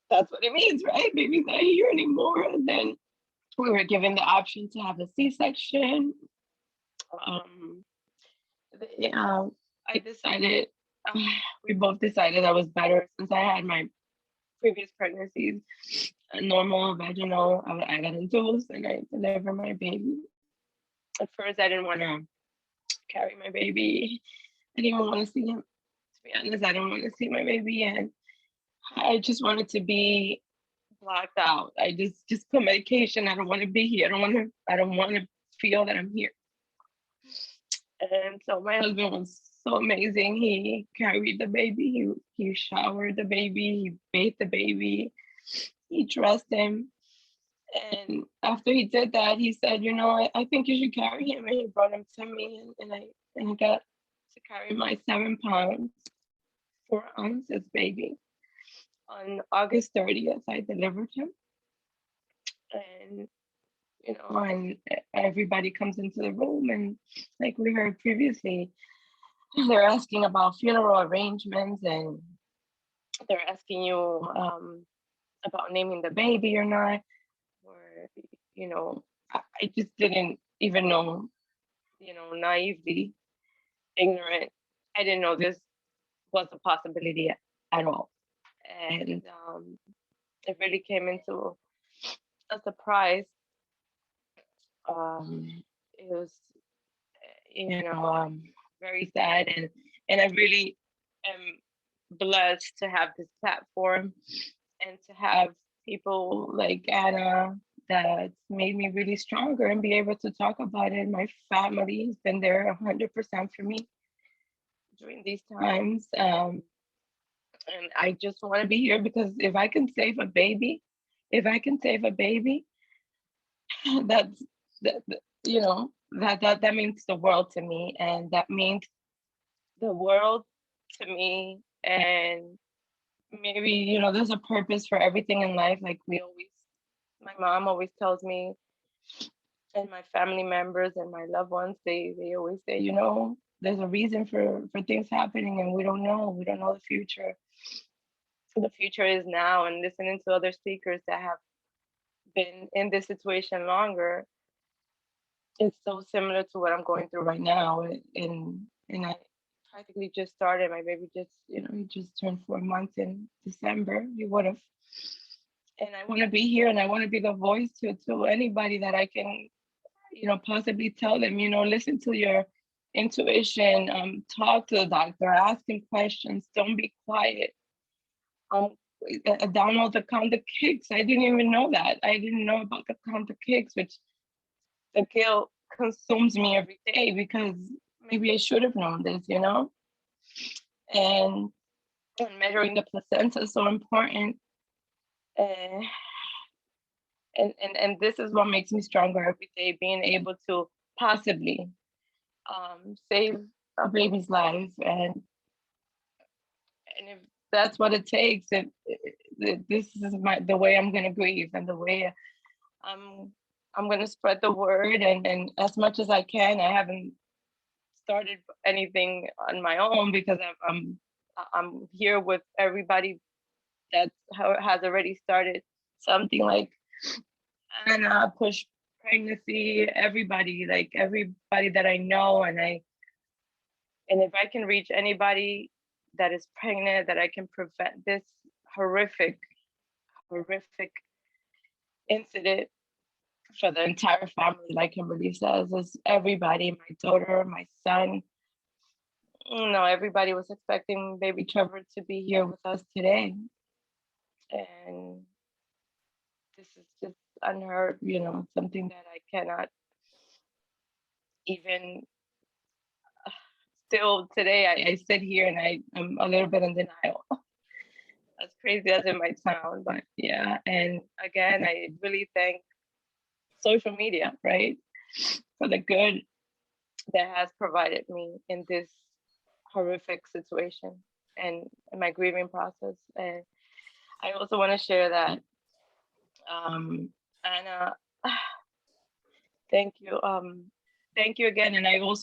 that's what it means, right? Baby's not here anymore. And then we were given the option to have a C-section. I decided, we both decided that was better since I had my previous pregnancies, a normal vaginal. I got induced and I delivered my baby. At first, I didn't want to carry my baby. I didn't even want to see him. To be honest, I didn't want to see my baby, and I just wanted to be blacked out. I just put medication. I don't want to be here. I don't want to feel that I'm here. And so my husband was so amazing. He carried the baby. He showered the baby. He bathed the baby. He dressed him. And after he did that, he said, I think you should carry him. And he brought him to me, and I got to carry my 7 pounds, 4 ounces baby. On August 30th, I delivered him. And and everybody comes into the room, and like we heard previously, they're asking about funeral arrangements, and they're asking you about naming the baby or not, or I just didn't even know, naively ignorant. I didn't know this was a possibility at all, and it really came into a surprise. It was, very sad, and I really am blessed to have this platform and to have people like Anna that made me really stronger and be able to talk about it. My family has been there 100% for me during these times. And I just want to be here because if I can save a baby, that's that means the world to me, and that means the world to me. And maybe there's a purpose for everything in life. Like my mom always tells me, and my family members and my loved ones, they always say, there's a reason for things happening, and we don't know the future. The future is now. And listening to other speakers that have been in this situation longer, it's so similar to what I'm going through right now. And I practically just started. My baby he just turned 4 months in December. He would have. And I want to be here, and I want to be the voice to anybody that I can, possibly tell them, listen to your intuition, talk to the doctor, ask him questions, don't be quiet. Download the Count the Kicks. I didn't even know that. I didn't know about the Count the Kicks, which the guilt consumes me every day because maybe I should have known this, and measuring the placenta is so important. and this is what makes me stronger every day, being able to possibly save a baby's life, and if that's what it takes, this is the way I'm gonna grieve, and the way I'm gonna spread the word, and as much as I can. I haven't started anything on my own because I'm here with everybody that has already started something, like Anna, Push Pregnancy, everybody, like everybody that I know, and if I can reach anybody that is pregnant, that I can prevent this horrific incident for the entire family, like Kimberly says, is everybody, my daughter, my son. Everybody was expecting baby Trevor to be here with us today. And this is just unheard, something that I cannot even, still today, I sit here and I'm a little bit in denial. As crazy as it might sound, but yeah. And again, I really thank social media, right, for the good that has provided me in this horrific situation and in my grieving process. And I also want to share that, Anna, thank you. Thank you again. And I always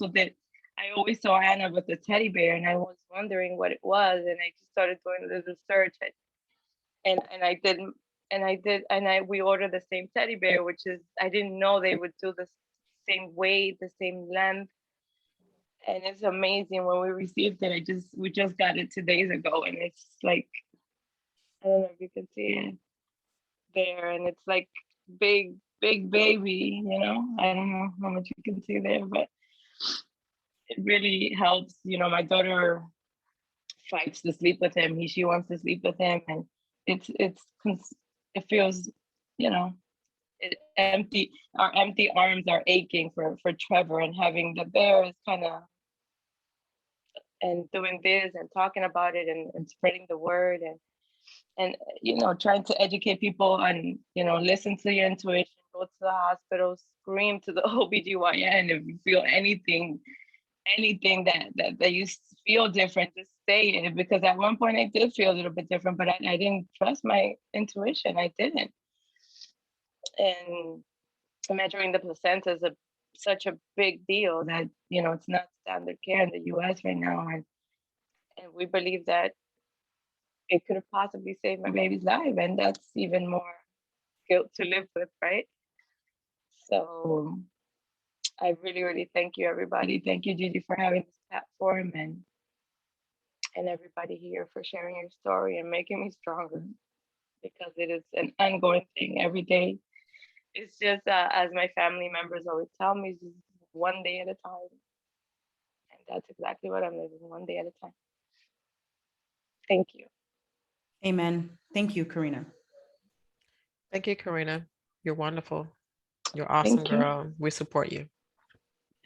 saw Anna with the teddy bear, and I was wondering what it was. And I just started doing a little research, and we ordered the same teddy bear, which is, I didn't know they would do the same weight, the same length. And it's amazing. When we received it, we just got it 2 days ago, and it's like, I don't know if you can see it there, and it's like big baby, I don't know how much you can see there, but it really helps. My daughter fights to sleep with him. She wants to sleep with him, and it feels, our empty arms are aching for Trevor, and having the bear is kind of, and doing this and talking about it, and spreading the word, and trying to educate people on, listen to your intuition, go to the hospital, scream to the OBGYN if you feel anything that you feel different, just say it. Because at one point I did feel a little bit different, but I didn't trust my intuition. I didn't. And measuring the placenta is such a big deal that, it's not standard care in the US right now. And we believe that it could have possibly saved my baby's life. And that's even more guilt to live with, right? So I really, really thank you, everybody. Thank you, Gigi, for having this platform, and everybody here for sharing your story and making me stronger, because it is an ongoing thing every day. It's just, as my family members always tell me, just one day at a time. And that's exactly what I'm living, one day at a time. Thank you. Amen. Thank you, Carina. Thank you, Carina. You're wonderful. You're awesome, Thank you. girl. We support you.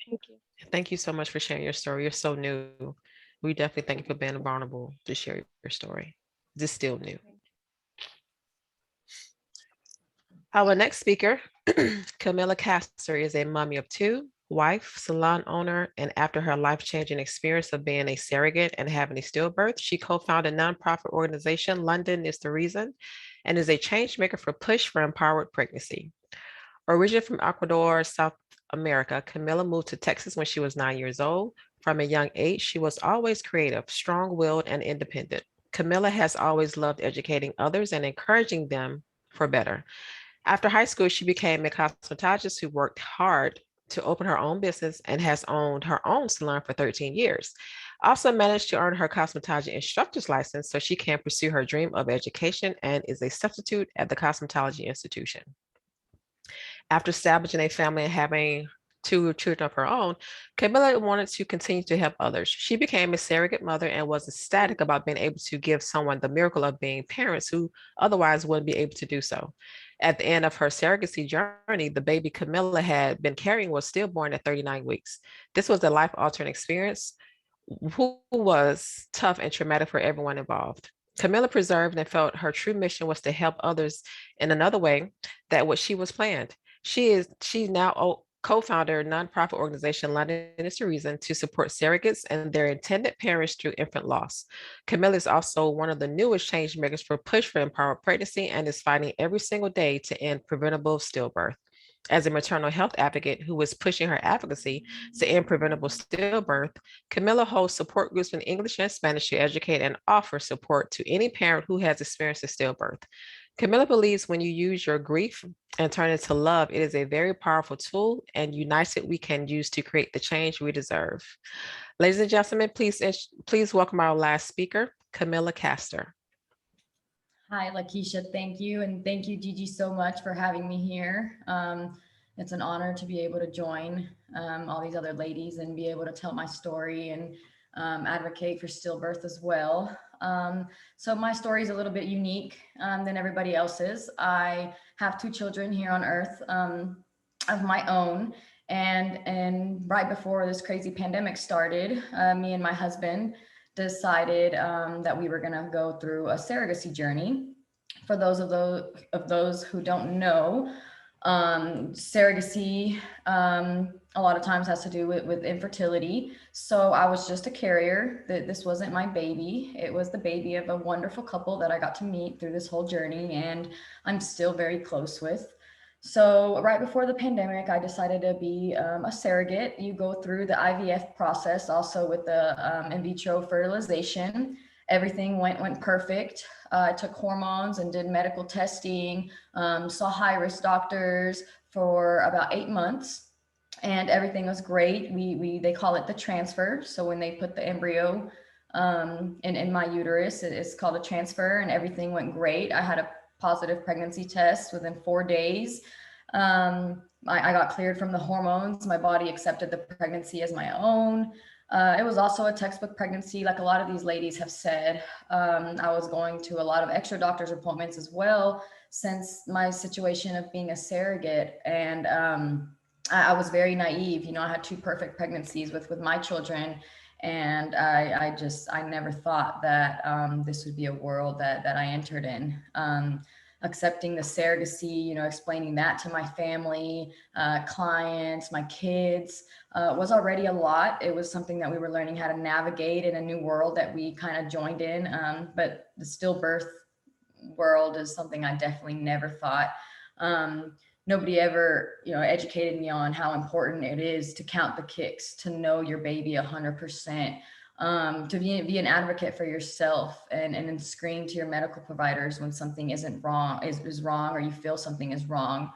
Thank you. Thank you so much for sharing your story. You're so new. We definitely thank you for being vulnerable to share your story. This is still new. Our next speaker, Camila Castor, is a mommy of 2, wife, salon owner, and after her life-changing experience of being a surrogate and having a stillbirth, she co-founded a nonprofit organization, London is the Reason, and is a change maker for Push for Empowered Pregnancy. Originally from Ecuador, South America, Camila moved to Texas when she was 9 years old. From a young age, she was always creative, strong-willed, and independent. Camila has always loved educating others and encouraging them for better. After high school, she became a cosmetologist who worked hard to open her own business and has owned her own salon for 13 years. Also managed to earn her cosmetology instructor's license so she can pursue her dream of education, and is a substitute at the Cosmetology Institution. After establishing a family and having 2 children of her own, Camila wanted to continue to help others. She became a surrogate mother and was ecstatic about being able to give someone the miracle of being parents who otherwise wouldn't be able to do so. At the end of her surrogacy journey, the baby Camila had been carrying was stillborn at 39 weeks. This was a life-altering experience who was tough and traumatic for everyone involved. Camila preserved and felt her true mission was to help others in another way that what she was planned. She's now co-founder of nonprofit organization London is the Reason to support surrogates and their intended parents through infant loss. Camila is also one of the newest change makers for Push for Empowered Pregnancy and is fighting every single day to end preventable stillbirth. As a maternal health advocate who is pushing her advocacy to end preventable stillbirth, Camila hosts support groups in English and Spanish to educate and offer support to any parent who has experienced a stillbirth. Camila believes when you use your grief and turn it to love, it is a very powerful tool, and united we can use to create the change we deserve. Ladies and gentlemen, please welcome our last speaker, Camila Castor. Hi, Lakisha. Thank you. And thank you, Gigi, so much for having me here. It's an honor to be able to join all these other ladies and be able to tell my story and advocate for stillbirth as well. So my story is a little bit unique than everybody else's. I have 2 children here on earth of my own. And right before this crazy pandemic started, me and my husband decided that we were going to go through a surrogacy journey. For those of those who don't know, surrogacy a lot of times has to do with infertility. So I was just a carrier. This wasn't my baby. It was the baby of a wonderful couple that I got to meet through this whole journey, and I'm still very close with. So right before the pandemic, I decided to be a surrogate. You go through the IVF process, also with the in vitro fertilization. Everything went perfect. I took hormones and did medical testing, saw high-risk doctors for about 8 months, and everything was great. They call it the transfer. So when they put the embryo in my uterus, it's called a transfer, and everything went great. I had a positive pregnancy test within 4 days. I got cleared from the hormones. My body accepted the pregnancy as my own. It was also a textbook pregnancy, like a lot of these ladies have said. I was going to a lot of extra doctor's appointments as well, since my situation of being a surrogate. And I was very naive. You know, I had 2 perfect pregnancies with my children. And I never thought that this would be a world that I entered in. Accepting the surrogacy, you know, explaining that to my family, clients, my kids, was already a lot. It was something that we were learning how to navigate in a new world that we kind of joined in. But the stillbirth world is something I definitely never thought. Nobody ever, you know, educated me on how important it is to count the kicks, to know your baby 100%. To be an advocate for yourself and then scream to your medical providers when something isn't wrong, is wrong, or you feel something is wrong.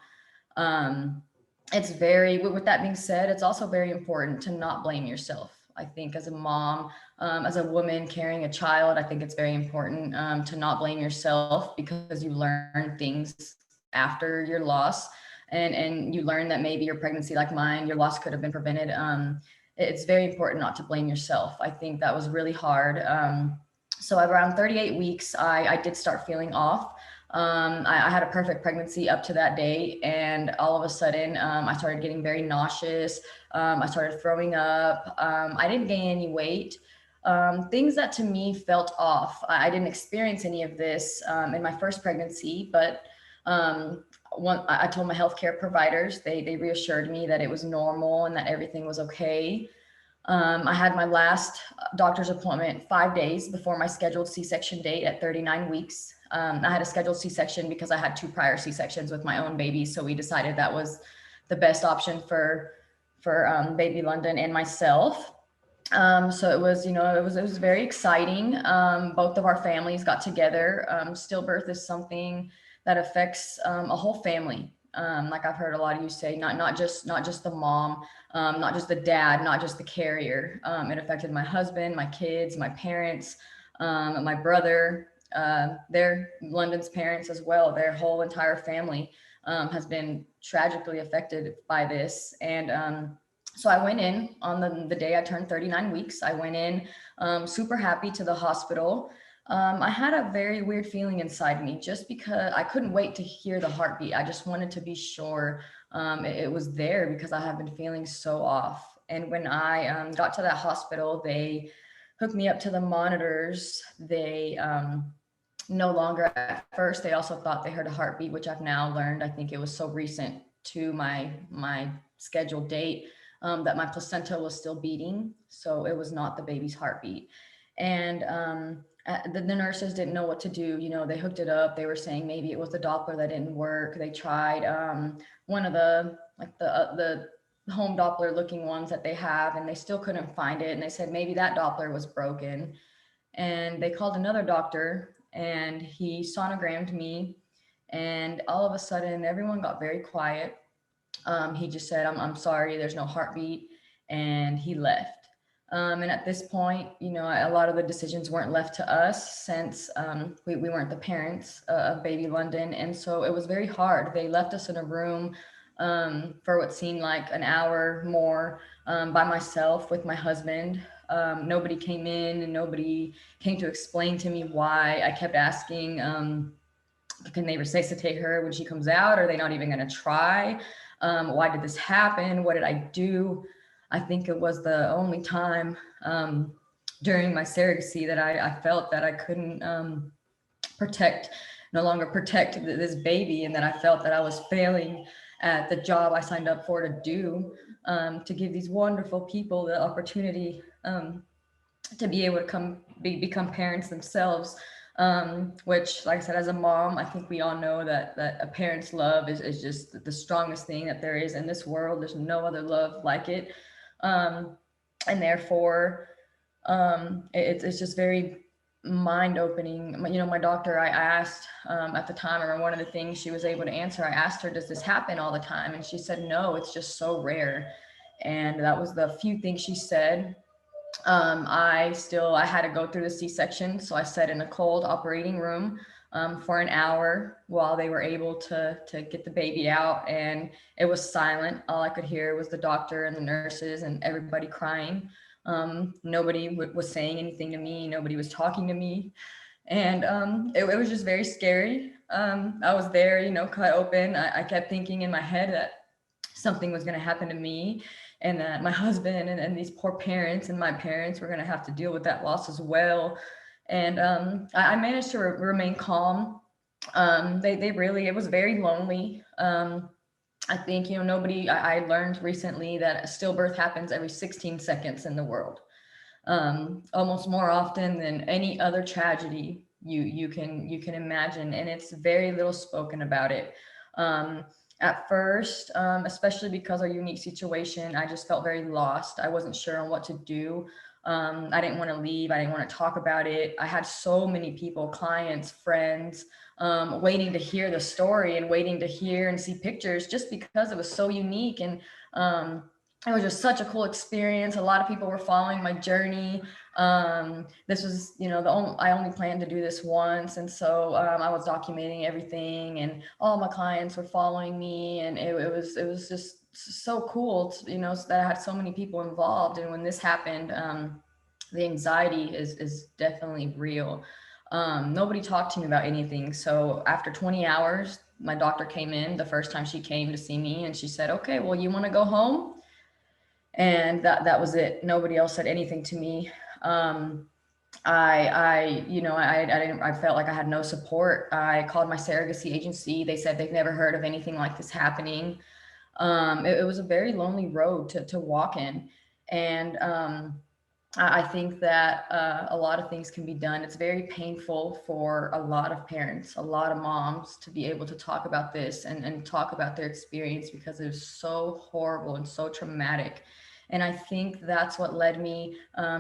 It's with that being said, it's also very important to not blame yourself. I think as a mom, as a woman carrying a child, I think it's very important to not blame yourself, because you learn things after your loss, and you learn that maybe your pregnancy, like mine, your loss could have been prevented. It's very important not to blame yourself. I think that was really hard. So around 38 weeks, I did start feeling off. I had a perfect pregnancy up to that day. And all of a sudden, I started getting very nauseous. I started throwing up. I didn't gain any weight. Things that to me felt off. I didn't experience any of this in my first pregnancy, but I told my healthcare providers, they reassured me that it was normal and that everything was okay. I had my last doctor's appointment 5 days before my scheduled C-section date at 39 weeks. I had a scheduled C-section because I had 2 prior C-sections with my own babies. So we decided that was the best option for baby London and myself. So it was, you know, it was very exciting. Both of our families got together. Stillbirth is something that affects a whole family. Like I've heard a lot of you say, not just the mom, not just the dad, not just the carrier. It affected my husband, my kids, my parents, my brother, their London's parents as well. Their whole entire family has been tragically affected by this. And so I went in on the day I turned 39 weeks. I went in super happy to the hospital. I had a very weird feeling inside me, just because I couldn't wait to hear the heartbeat. I just wanted to be sure it was there, because I have been feeling so off. And when I got to that hospital, they hooked me up to the monitors. They no longer at first. They also thought they heard a heartbeat, which I've now learned. I think it was so recent to my scheduled date that my placenta was still beating. So it was not the baby's heartbeat. And the nurses didn't know what to do. You know, they hooked it up. They were saying maybe it was the Doppler that didn't work. They tried one of the home Doppler looking ones that they have, and they still couldn't find it. And they said maybe that Doppler was broken. And they called another doctor, and he sonogrammed me. And all of a sudden, everyone got very quiet. He just said, I'm sorry, there's no heartbeat. And he left. And at this point, you know, a lot of the decisions weren't left to us since we weren't the parents of baby London. And so it was very hard. They left us in a room for what seemed like an hour more by myself with my husband. Nobody came in and nobody came to explain to me why. I kept asking, can they resuscitate her when she comes out? Are they not even going to try? Why did this happen? What did I do? I think it was the only time during my surrogacy that I felt that I couldn't no longer protect this baby, and that I felt that I was failing at the job I signed up for to do, to give these wonderful people the opportunity to be able to become parents themselves. Which, like I said, as a mom, I think we all know that a parent's love is just the strongest thing that there is in this world. There's no other love like it. And therefore, it's just very mind-opening. You know, my doctor, I asked at the time, or one of the things she was able to answer, I asked her, does this happen all the time? And she said, no, it's just so rare. And that was the few things she said. I had to go through the C-section. So I sat in a cold operating room for an hour while they were able to get the baby out, and it was silent. All I could hear was the doctor and the nurses and everybody crying. Nobody was saying anything to me. Nobody was talking to me. And it was just very scary. I was there, you know, cut open. I kept thinking in my head that something was going to happen to me, and that my husband and these poor parents and my parents were going to have to deal with that loss as well. And I managed to remain calm. It was very lonely. I think, you know, I learned recently that a stillbirth happens every 16 seconds in the world, almost more often than any other tragedy you can imagine. And it's very little spoken about it. At first, especially because of our unique situation, I just felt very lost. I wasn't sure on what to do. I didn't want to leave. I didn't want to talk about it. I had so many people, clients, friends, waiting to hear the story and waiting to hear and see pictures, just because it was so unique. And it was just such a cool experience. A lot of people were following my journey. This was, you know, I only planned to do this once. And so I was documenting everything, and all my clients were following me. And it was just so cool, you know, that I had so many people involved. And when this happened, the anxiety is definitely real. Nobody talked to me about anything. So after 20 hours, my doctor came in the first time she came to see me, and she said, okay, well, you want to go home? And that was it. Nobody else said anything to me. I felt like I had no support. I called my surrogacy agency. They said they've never heard of anything like this happening. It was a very lonely road to walk in. And I think that a lot of things can be done. It's very painful for a lot of parents, a lot of moms, to be able to talk about this and talk about their experience, because it was so horrible and so traumatic. And I think that's what led me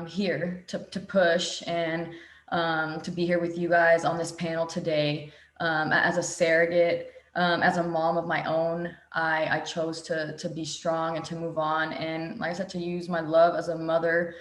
here to push and to be here with you guys on this panel today. As a surrogate, as a mom of my own, I chose to be strong and to move on. And like I said, to use my love as a mother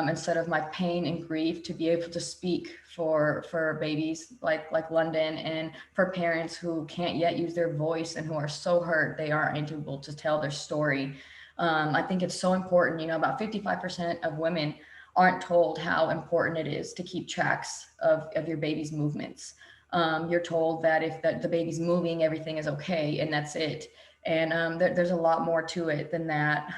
instead of my pain and grief, to be able to speak for babies like London, and for parents who can't yet use their voice and who are so hurt they aren't able to tell their story. I think it's so important. You know, about 55% of women aren't told how important it is to keep tracks of your baby's movements. You're told that if the baby's moving, everything is okay, and that's it. And there's a lot more to it than that.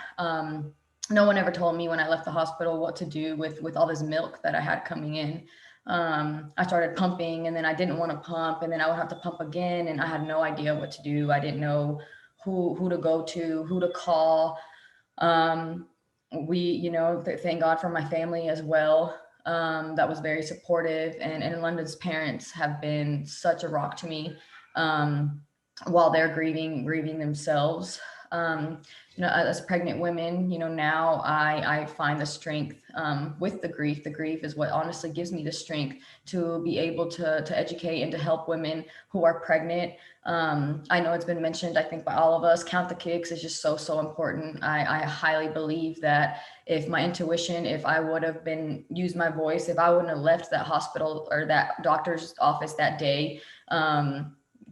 No one ever told me when I left the hospital what to do with all this milk that I had coming in. I started pumping, and then I didn't want to pump, and then I would have to pump again, and I had no idea what to do. I didn't know who to go to, who to call. Thank God for my family as well. That was very supportive, and London's parents have been such a rock to me while they're grieving themselves. As pregnant women, now I find the strength with the grief. The grief is what honestly gives me the strength to be able to educate and to help women who are pregnant. I know it's been mentioned, I think, by all of us, count the kicks is just so important. I highly believe that if my intuition, if I would have used my voice, if I wouldn't have left that hospital or that doctor's office that day,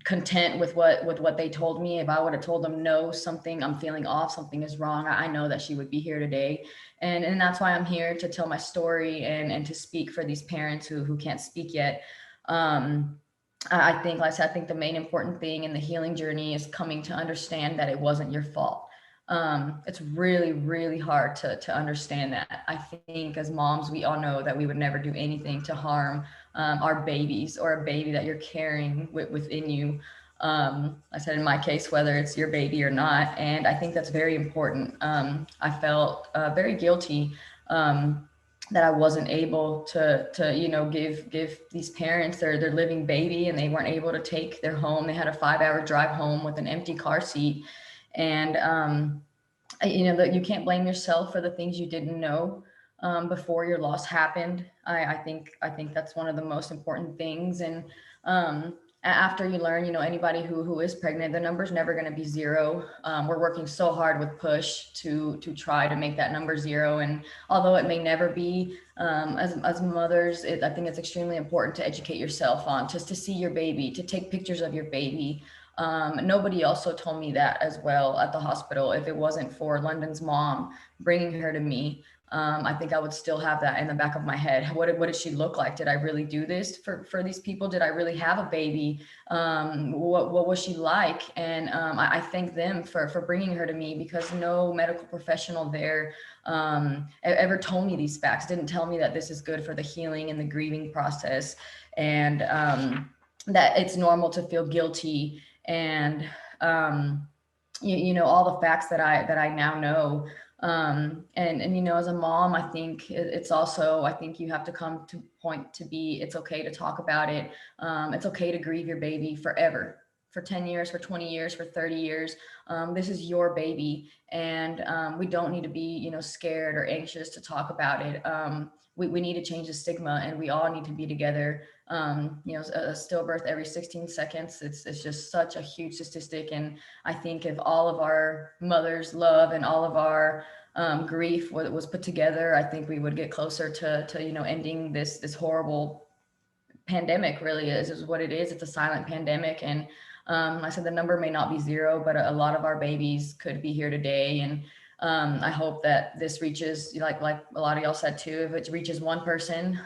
content with what they told me, if I would have told them, no, I'm feeling off, something is wrong, I know that she would be here today. And that's why I'm here to tell my story and to speak for these parents who can't speak yet. I think, like I said, I think the main important thing in the healing journey is coming to understand that it wasn't your fault. It's really, really hard to understand that. I think as moms, we all know that we would never do anything to harm our babies or a baby that you're carrying within you. I said, in my case, whether it's your baby or not. And I think that's very important. I felt very guilty that I wasn't able to give these parents their living baby, and they weren't able to take their home. They had a 5-hour drive home with an empty car seat. And, that you can't blame yourself for the things you didn't know before your loss happened. I think that's one of the most important things. And after you learn, anybody who is pregnant, the number's never going to be zero. We're working so hard with Push to try to make that number zero. And although it may never be, as mothers, I think it's extremely important to educate yourself on, just to see your baby, to take pictures of your baby. Nobody also told me that as well at the hospital. If it wasn't for London's mom bringing her to me, I think I would still have that in the back of my head. What did she look like? Did I really do this for these people? Did I really have a baby? What was she like? And I thank them for bringing her to me, because no medical professional there ever told me these facts, didn't tell me that this is good for the healing and the grieving process, and that it's normal to feel guilty, and all the facts that I now know. And as a mom, I think it's also, I think you have to come to point to be, it's okay to talk about it. It's okay to grieve your baby forever, for 10 years, for 20 years, for 30 years. This is your baby, and we don't need to be, scared or anxious to talk about it. We need to change the stigma, and we all need to be together. A stillbirth every 16 seconds, it's just such a huge statistic. And I think if all of our mothers' love and all of our grief was put together, I think we would get closer to ending this horrible pandemic. Really is what it is. It's a silent pandemic. And I said the number may not be zero, but a lot of our babies could be here today. And I hope that this reaches, like a lot of y'all said too, if it reaches one person,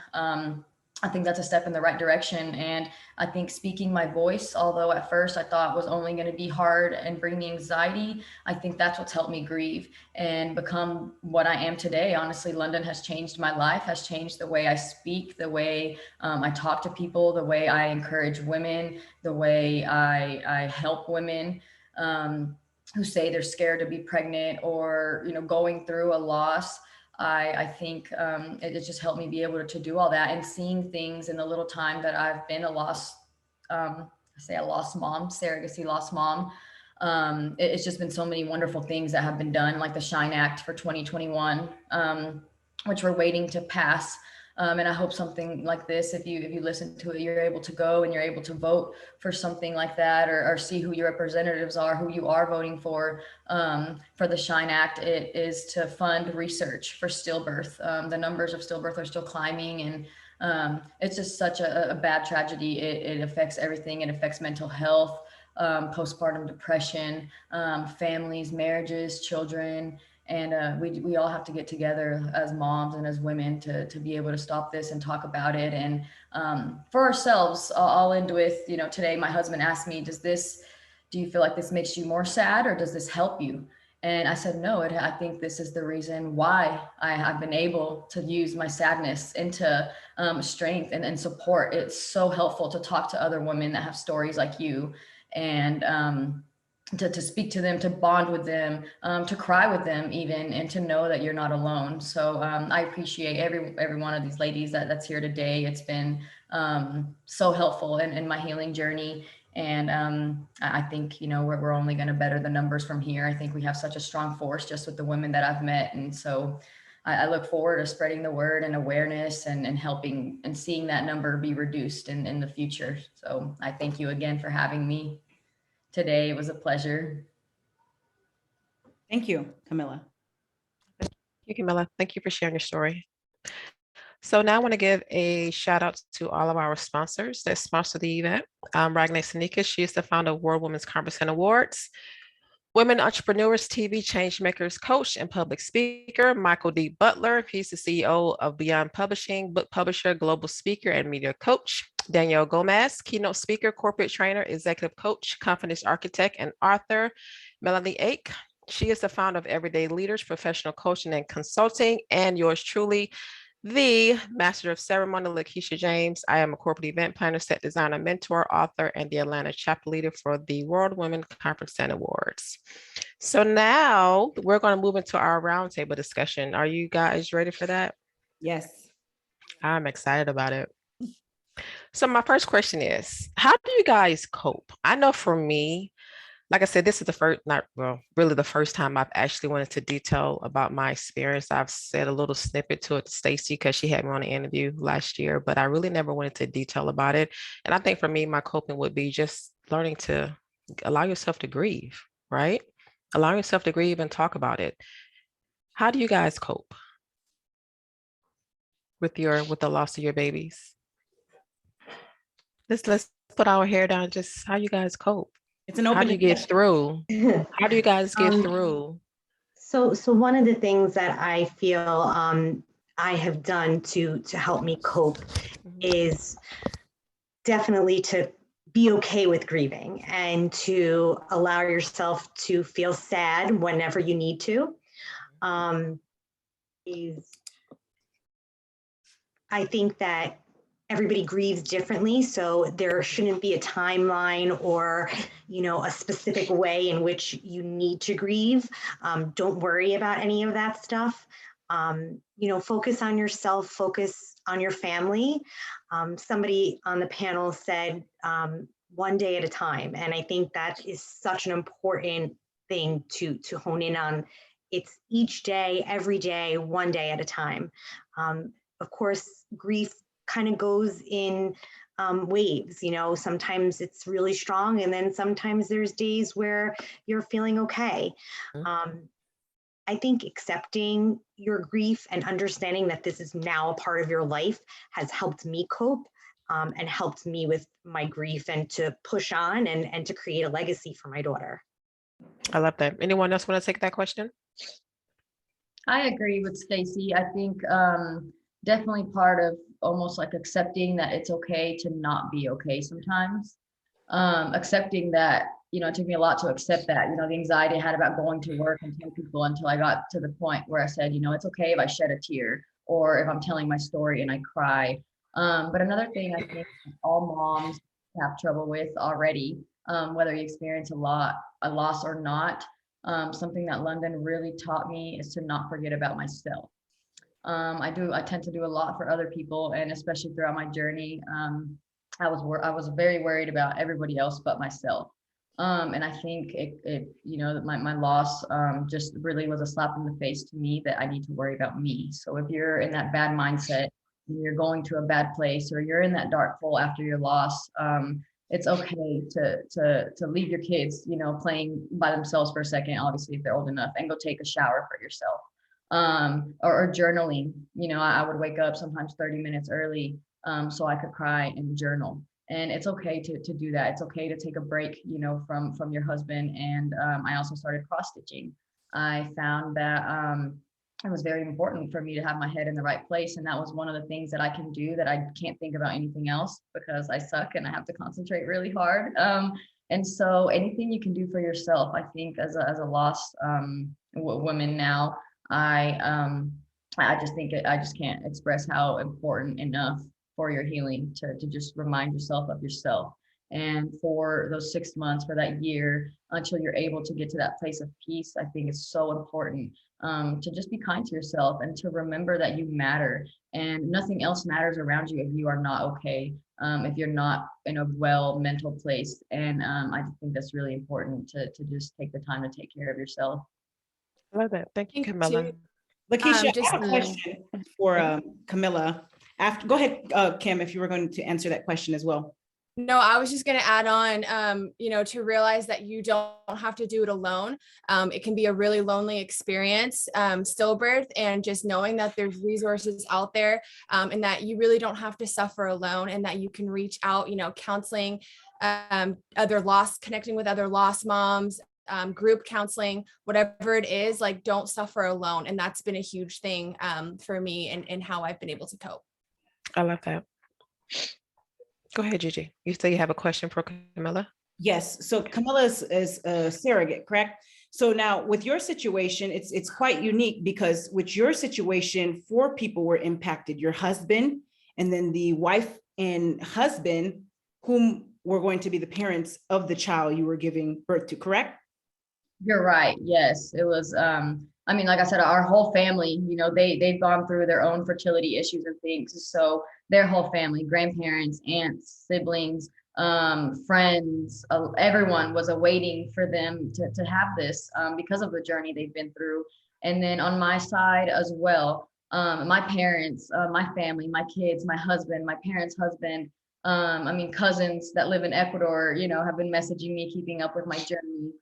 I think that's a step in the right direction. And I think speaking my voice, although at first I thought was only going to be hard and bring me anxiety, I think that's what's helped me grieve and become what I am today. Honestly, London has changed my life, has changed the way I speak, the way I talk to people, the way I encourage women, the way I help women who say they're scared to be pregnant or, going through a loss. I think it just helped me be able to do all that, and seeing things in the little time that I've been a lost mom, surrogacy lost mom. It's just been so many wonderful things that have been done, like the Shine Act for 2021, which we're waiting to pass. And I hope something like this, if you listen to it, you're able to go and you're able to vote for something like that, or see who your representatives are, who you are voting for the Shine Act. It is to fund research for stillbirth. The numbers of stillbirth are still climbing, and it's just such a bad tragedy. It affects everything. It affects mental health, postpartum depression, families, marriages, children. And we all have to get together as moms and as women to be able to stop this and talk about it. And for ourselves, I'll end with, today my husband asked me, do you feel like this makes you more sad, or does this help you? And I said, no, I think this is the reason why I've been able to use my sadness into strength and support. It's so helpful to talk to other women that have stories like you, and to speak to them, to bond with them, to cry with them even, and to know that you're not alone. So I appreciate every one of these ladies that's here today. It's been so helpful in my healing journey. And I think, we're only going to better the numbers from here. I think we have such a strong force just with the women that I've met. And so I look forward to spreading the word and awareness and helping and seeing that number be reduced in the future. So I thank you again for having me today. It was a pleasure. Thank you, Camila. Thank you, Camila. Thank you for sharing your story. So now I want to give a shout out to all of our sponsors that sponsor the event. Rhyan Ava, she is the founder of World Women's Conference and Awards. Women Entrepreneurs TV Changemakers Coach and Public Speaker, Michael D. Butler. He's the CEO of Beyond Publishing, book publisher, global speaker, and media coach. Danielle Gomez, keynote speaker, corporate trainer, executive coach, confidence architect, and author. Melanie Ake, she is the founder of Everyday Leaders, professional coaching and consulting, and yours truly, the Master of Ceremony, Lakisha James. I am a corporate event planner, set designer, mentor, author, and the Atlanta chapter leader for the World Women Conference and Awards. So now we're going to move into our roundtable discussion. Are you guys ready for that? Yes. I'm excited about it. So my first question is, how do you guys cope? I know for me, like I said, this is really the first time I've actually went into detail about my experience. I've said a little snippet to it to Stacy because she had me on an interview last year, but I really never went into detail about it. And I think for me, my coping would be just learning to allow yourself to grieve, right? Allow yourself to grieve and talk about it. How do you guys cope with the loss of your babies? Let's put our hair down. Just how you guys cope. It's an How open do you get through? How do you guys get through? So one of the things that I feel I have done to help me cope is definitely to be okay with grieving and to allow yourself to feel sad whenever you need to. I think that everybody grieves differently, so there shouldn't be a timeline or, a specific way in which you need to grieve. Don't worry about any of that stuff. Focus on yourself, focus on your family. Somebody on the panel said, one day at a time. And I think that is such an important thing to hone in on. It's each day, every day, one day at a time. Of course, grief kind of goes in waves, sometimes it's really strong and then sometimes there's days where you're feeling okay. I think accepting your grief and understanding that this is now a part of your life has helped me cope and helped me with my grief and to push on and to create a legacy for my daughter. I love that. Anyone else want to take that question? I agree with Stacy. I think definitely part of almost like accepting that it's okay to not be okay sometimes. Accepting that, it took me a lot to accept that, the anxiety I had about going to work and telling people until I got to the point where I said, it's okay if I shed a tear or if I'm telling my story and I cry. But another thing I think all moms have trouble with already, whether you experience a loss or not, something that London really taught me is to not forget about myself. I tend to do a lot for other people, and especially throughout my journey, I was very worried about everybody else but myself. And I think my loss just really was a slap in the face to me that I need to worry about me. So if you're in that bad mindset, and you're going to a bad place, or you're in that dark hole after your loss, it's okay to leave your kids, playing by themselves for a second, obviously if they're old enough, and go take a shower for yourself. Or journaling. I would wake up sometimes 30 minutes early so I could cry and journal. And it's okay to do that. It's okay to take a break, from your husband. And I also started cross stitching. I found that it was very important for me to have my head in the right place. And that was one of the things that I can do that I can't think about anything else because I suck and I have to concentrate really hard. And so anything you can do for yourself, I think as a lost woman now, I just think I just can't express how important enough for your healing to just remind yourself of yourself. And for those 6 months, for that year, until you're able to get to that place of peace, I think it's so important to just be kind to yourself and to remember that you matter, and nothing else matters around you if you are not okay, if you're not in a well mental place. And I just think that's really important to just take the time to take care of yourself. I love that. Thank you, Thank you, Camilla. Lakeisha, just I have a question for Camilla. Go ahead, Kim, if you were going to answer that question as well. No, I was just going to add on, to realize that you don't have to do it alone. It can be a really lonely experience, stillbirth, and just knowing that there's resources out there, and that you really don't have to suffer alone, and that you can reach out, counseling, connecting with other lost moms, group counseling, whatever it is, like, don't suffer alone. And that's been a huge thing for me and how I've been able to cope. I love that. Go ahead, Gigi. You say you have a question for Camilla? Yes. So Camilla is a surrogate, correct? So now with your situation, it's quite unique, because with your situation, 4 people were impacted: your husband, and then the wife and husband, whom were going to be the parents of the child you were giving birth to, correct? You're right. Yes, it was. I mean, like I said, our whole family, they've gone through their own fertility issues and things. So their whole family, grandparents, aunts, siblings, friends, everyone was awaiting for them to have this because of the journey they've been through. And then on my side as well, my parents, my family, my kids, my husband, my parents' husband, cousins that live in Ecuador, have been messaging me, keeping up with my journey.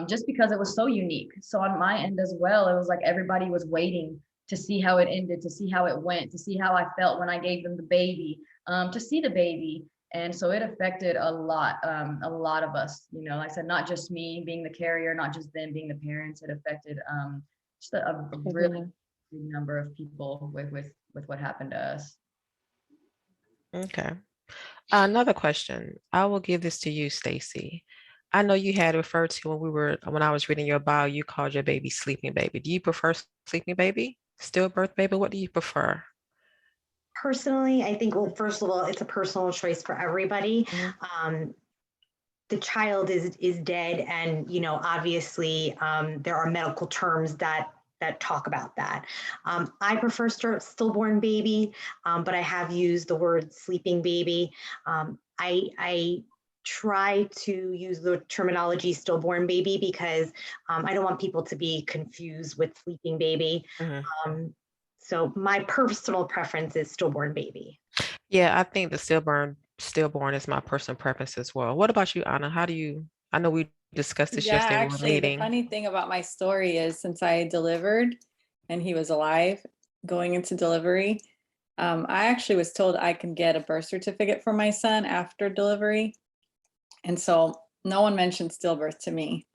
Just because it was so unique. So on my end as well, it was like everybody was waiting to see how it ended, to see how it went, to see how I felt when I gave them the baby, to see the baby. And so it affected a lot of us, like I said, not just me being the carrier, not just them being the parents. It affected just a really big number of people with what happened to us. Okay. Another question. I will give this to you, Stacy. I know you had referred to when I was reading your bio, you called your baby sleeping baby. Do you prefer sleeping baby, stillbirth baby? What do you prefer? Personally, I think, well, first of all, it's a personal choice for everybody. The child is dead, and obviously there are medical terms that talk about that. I prefer stillborn baby, but I have used the word sleeping baby. I try to use the terminology stillborn baby because I don't want people to be confused with sleeping baby. So my personal preference is stillborn baby. Yeah, I think the stillborn is my personal preference as well. What about you, Anna? I know we discussed this yesterday. Actually, the funny thing about my story is, since I delivered and he was alive going into delivery, I actually was told I could get a birth certificate for my son after delivery. And so no one mentioned stillbirth to me.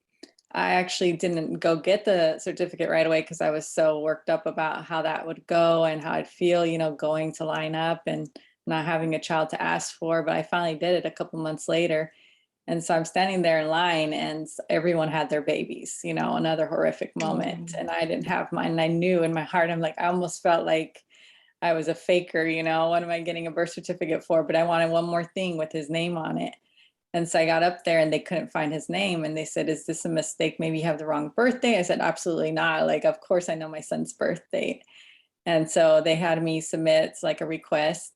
I actually didn't go get the certificate right away because I was so worked up about how that would go and how I'd feel, going to line up and not having a child to ask for. But I finally did it a couple months later. And so I'm standing there in line and everyone had their babies, another horrific moment. And I didn't have mine. And I knew in my heart, I almost felt like I was a faker, what am I getting a birth certificate for? But I wanted one more thing with his name on it. And so I got up there and they couldn't find his name. And they said, is this a mistake? Maybe you have the wrong birthday. I said, absolutely not. Of course I know my son's birth date. And so they had me submit a request.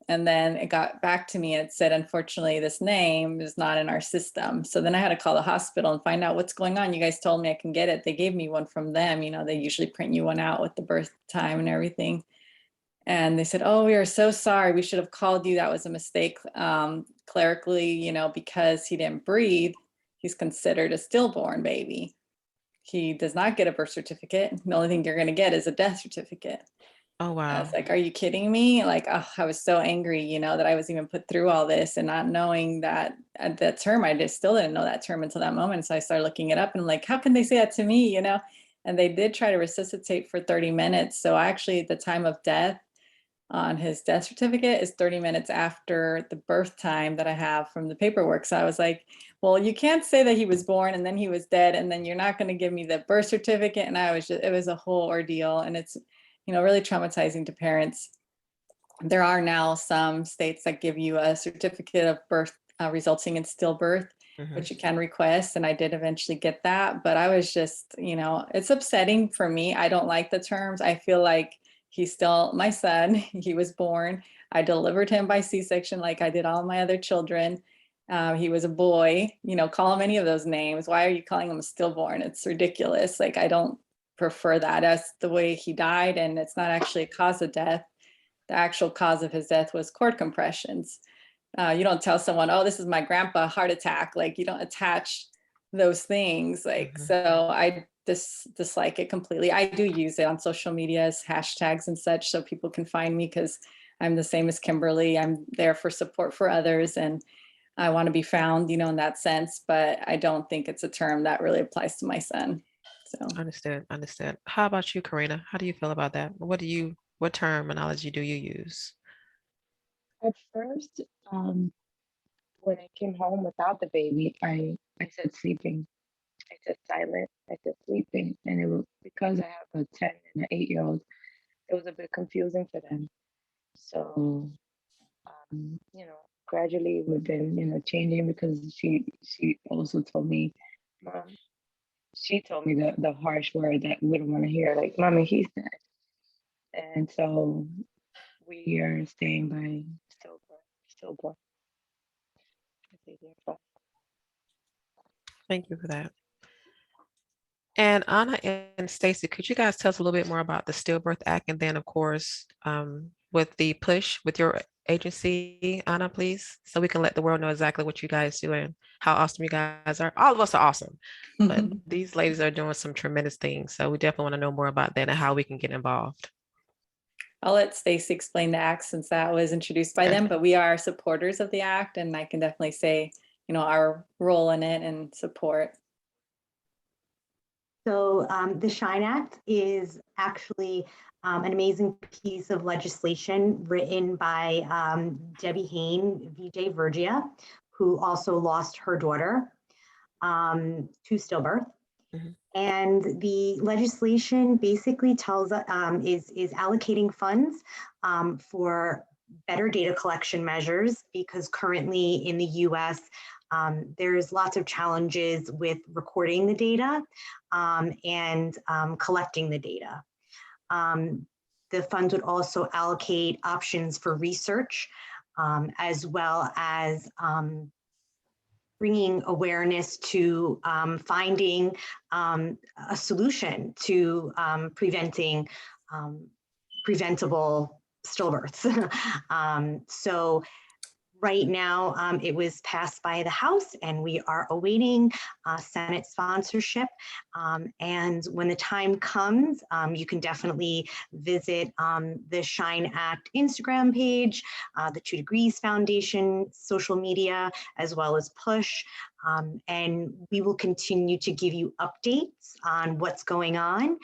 And then it got back to me and it said, unfortunately, this name is not in our system. So then I had to call the hospital and find out what's going on. You guys told me I can get it. They gave me one from them. They usually print you one out with the birth time and everything. And they said, oh, we are so sorry. We should have called you. That was a mistake. Clerically, because he didn't breathe, he's considered a stillborn baby. He does not get a birth certificate. The only thing you're going to get is a death certificate. Oh, wow. I was like, are you kidding me? I was so angry, that I was even put through all this and not knowing that term. I just still didn't know that term until that moment. So I started looking it up and I'm like, how can they say that to me? And they did try to resuscitate for 30 minutes. So actually at the time of death, on his death certificate is 30 minutes after the birth time that I have from the paperwork. So I was like, well, you can't say that he was born and then he was dead, and then you're not going to give me the birth certificate. And it was a whole ordeal. And it's, really traumatizing to parents. There are now some states that give you a certificate of birth resulting in stillbirth, which you can request. And I did eventually get that. But I was just, it's upsetting for me. I don't like the terms. I feel like he's still my son. He was born. I delivered him by C-section like I did all my other children. He was a boy, call him any of those names. Why are you calling him a stillborn? It's ridiculous. Like, I don't prefer that. That's the way he died. And it's not actually a cause of death. The actual cause of his death was cord compressions. You don't tell someone, oh, this is my grandpa, heart attack. Like, you don't attach those things. Like, so I dislike it completely. I do use it on social media as hashtags and such, so people can find me, because I'm the same as Kimberly. I'm there for support for others, and I want to be found, in that sense, but I don't think it's a term that really applies to my son. So Understood. How about you, Carina? How do you feel about that? What terminology do you use? At first, when I came home without the baby, I said sleeping. I said silent. I said sleeping. And it was because I have a 10 and an 8-year-old, it was a bit confusing for them. So, gradually we've been, changing, because she also told me, she told me the harsh word that we don't want to hear, like, Mommy, he's dead. And so we are staying by stillborn. Thank you for that. And Anna and Stacy, could you guys tell us a little bit more about the Stillbirth Act, and then, of course, with the push with your agency, Anna, please, so we can let the world know exactly what you guys do and how awesome you guys are. All of us are awesome, but these ladies are doing some tremendous things. So we definitely want to know more about that and how we can get involved. I'll let Stacy explain the act, since that was introduced by them, but we are supporters of the act, and I can definitely say, our role in it and support. So the SHINE Act is actually an amazing piece of legislation written by Debbie Hayne, VJ Vergia, who also lost her daughter to stillbirth. And the legislation basically is allocating funds for better data collection measures, because currently in the US, there's lots of challenges with recording the data and collecting the data. The funds would also allocate options for research, as well as bringing awareness to finding a solution to preventing preventable stillbirths. So right now, it was passed by the House, and we are awaiting Senate sponsorship. And when the time comes, you can definitely visit the SHINE Act Instagram page, the 2 Degrees Foundation social media, as well as Push. And we will continue to give you updates on what's going on,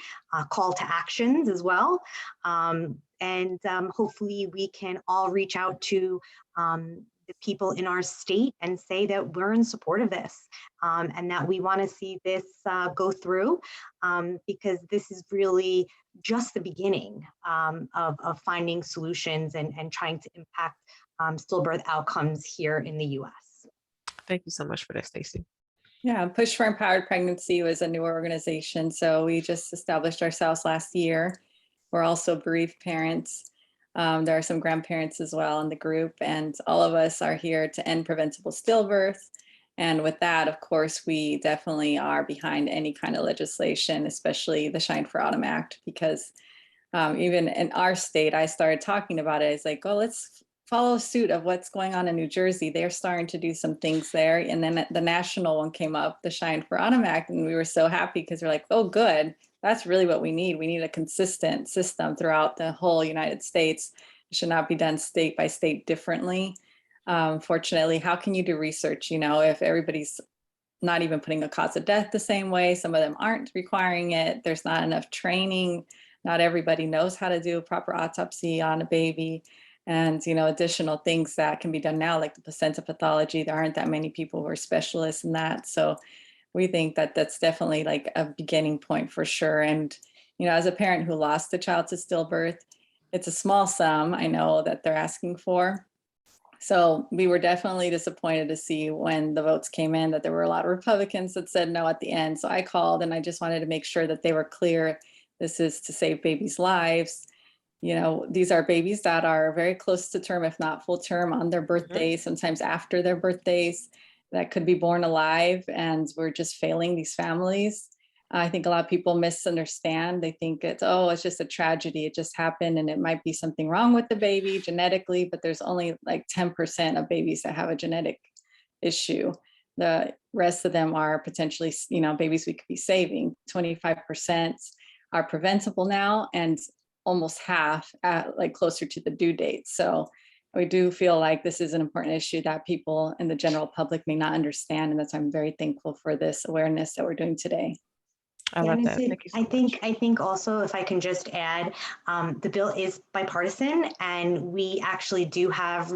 call to actions as well. And hopefully we can all reach out to the people in our state and say that we're in support of this, and that we want to see this go through, because this is really just the beginning of finding solutions and trying to impact stillbirth outcomes here in the US. Thank you so much for that, Stacy. Yeah, Push for Empowered Pregnancy was a newer organization, so we just established ourselves last year. We're also bereaved parents. There are some grandparents as well in the group, and all of us are here to end preventable stillbirth. And with that, of course, we definitely are behind any kind of legislation, especially the Shine for Autumn Act, because even in our state, I started talking about it. It's like, oh, let's follow suit of what's going on in New Jersey. They're starting to do some things there. And then the national one came up, the Shine for Autumn Act, and we were so happy because we're like, oh, good. That's really what we need. We need a consistent system throughout the whole United States. It should not be done state by state differently. Fortunately, how can you do research, if everybody's not even putting a cause of death the same way? Some of them aren't requiring it. There's not enough training not everybody knows how to do a proper autopsy on a baby. And, additional things that can be done now, like the placenta pathology, there aren't that many people who are specialists in that. So we think that that's definitely like a beginning point for sure. And, as a parent who lost a child to stillbirth, it's a small sum, I know, that they're asking for. So we were definitely disappointed to see when the votes came in that there were a lot of Republicans that said no at the end. So I called and I just wanted to make sure that they were clear. This is to save babies' lives. These are babies that are very close to term, if not full term, on their birthdays, sometimes after their birthdays, that could be born alive. And we're just failing these families. I think a lot of people misunderstand. They think it's just a tragedy. It just happened and it might be something wrong with the baby genetically, but there's only like 10% of babies that have a genetic issue. The rest of them are potentially, babies we could be saving. 25% are preventable now, and almost half at like closer to the due date. So we do feel like this is an important issue that people in the general public may not understand. And that's why I'm very thankful for this awareness that we're doing today. I love that. Thank you so much. I think also, if I can just add, the bill is bipartisan, and we actually do have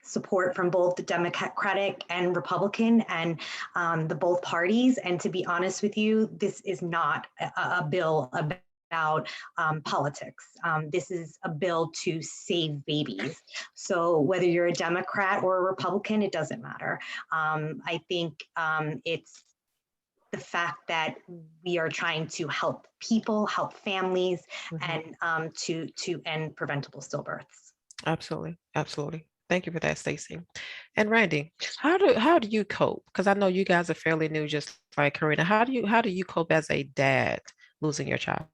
support from both the Democratic and Republican and the both parties. And to be honest with you, this is not a bill about politics. This is a bill to save babies. So whether you're a Democrat or a Republican, it doesn't matter. I think it's the fact that we are trying to help people, help families, and to end preventable stillbirths. Absolutely. Absolutely. Thank you for that, Stacey. And Randy, how do you cope? Because I know you guys are fairly new, just like Carina. How do you cope as a dad losing your child?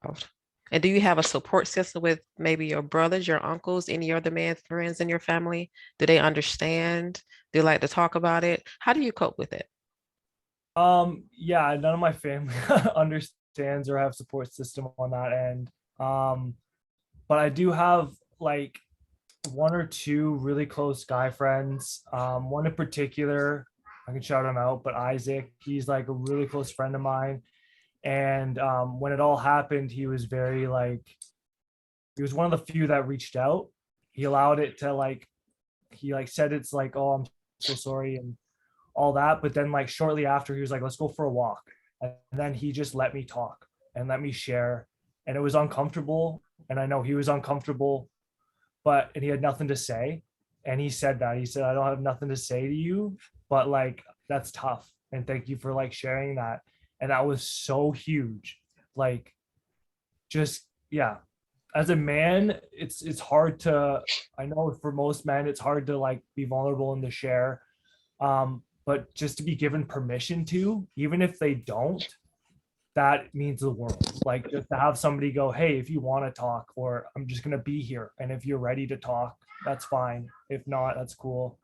And do you have a support system with maybe your brothers, your uncles, any other man friends in your family? Do they understand? Do they like to talk about it? How do you cope with it? Yeah, none of my family understands or have support system on that end. But I do have like one or two really close guy friends. One in particular, I can shout him out, but Isaac, he's like a really close friend of mine. And when it all happened, he was very he was one of the few that reached out. He allowed it to he said it's like, oh, I'm so sorry and all that. But then shortly after, he was like, let's go for a walk. And then he just let me talk and let me share. And it was uncomfortable. And I know he was uncomfortable, and he had nothing to say. And he said, I don't have nothing to say to you, but that's tough. And thank you for sharing that. And that was so huge. As a man, it's hard to, I know for most men, it's hard to be vulnerable and to share. But just to be given permission to, even if they don't, that means the world. Just to have somebody go, hey, if you want to talk, or I'm just going to be here. And if you're ready to talk, that's fine. If not, that's cool.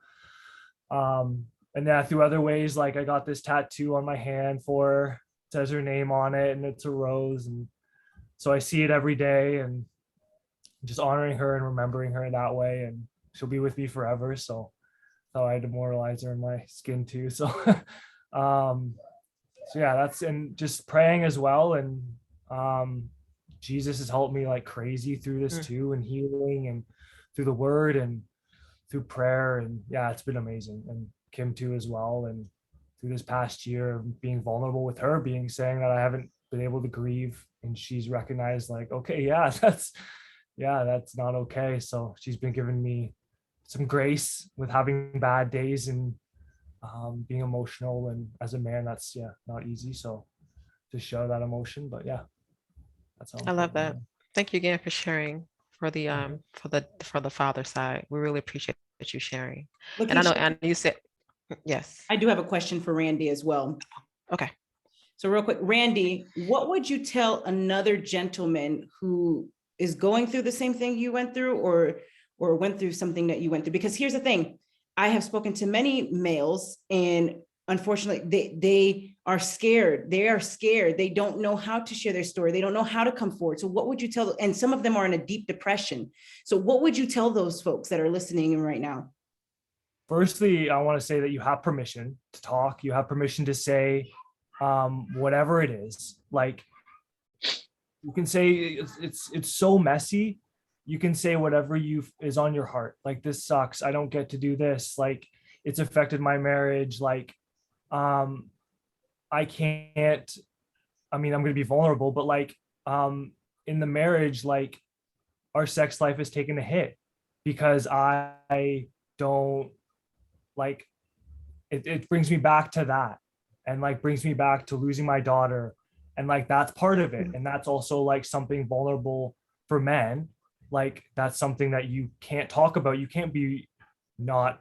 And then through other ways, I got this tattoo on my hand it says her name on it, and it's a rose. And so I see it every day, and just honoring her and remembering her in that way. And she'll be with me forever. So I had to memorialize her in my skin too. So, and just praying as well. And Jesus has helped me crazy through this too, and healing, and through the word and through prayer. And yeah, it's been amazing. And Kim too as well. And through this past year, being vulnerable with her, saying that I haven't been able to grieve, and she's recognized okay, that's not okay. So she's been giving me some grace with having bad days and being emotional. And as a man, that's not easy. So to show that emotion, but that's all. I love that. Thank you again for sharing for the father side. We really appreciate you sharing. Lakisha, and I know, and you said, yes. I do have a question for Randy as well. Okay. So real quick, Randy, what would you tell another gentleman who is going through the same thing you went through, or went through something that you went through? Because here's the thing, I have spoken to many males, and unfortunately they are scared. They are scared. They don't know how to share their story. They don't know how to come forward. So what would you tell? And some of them are in a deep depression. So what would you tell those folks that are listening right now? Firstly, I want to say that you have permission to talk. You have permission to say whatever it is. You can say it's so messy. You can say whatever is on your heart. Like, this sucks. I don't get to do this. Like, it's affected my marriage. Like, I can't, I mean, I'm going to be vulnerable, but like, in the marriage, like, our sex life has taken a hit because I don't, like, it brings me back to that, and like brings me back to losing my daughter. And like, that's part of it. And that's also like something vulnerable for men. Like, that's something that you can't talk about. You can't be not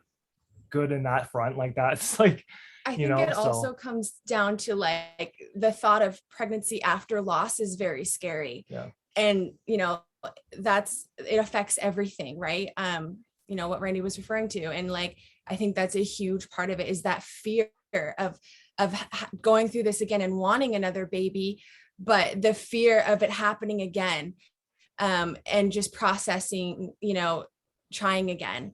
good in that front. Like, that's like, I think it also comes down to like the thought of pregnancy after loss is very scary. Yeah. And, you know, it affects everything, right? You know, what Randy was referring to. And like, I think that's a huge part of it, is that fear of going through this again and wanting another baby, but the fear of it happening again, and just processing, you know, trying again.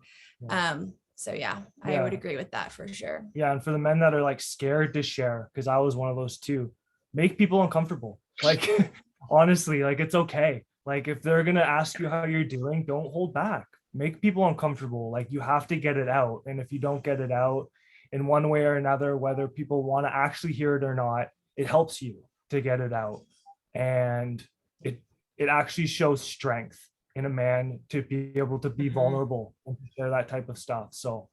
So yeah, I would agree with that for sure. Yeah. And for the men that are like scared to share, because I was one of those too, make people uncomfortable. Like, honestly, like, it's okay. Like, if they're going to ask you how you're doing, don't hold back. Make people uncomfortable. Like, you have to get it out. And if you don't get it out in one way or another, whether people want to actually hear it or not, it helps you to get it out. And it actually shows strength in a man to be able to be vulnerable and to share that type of stuff. So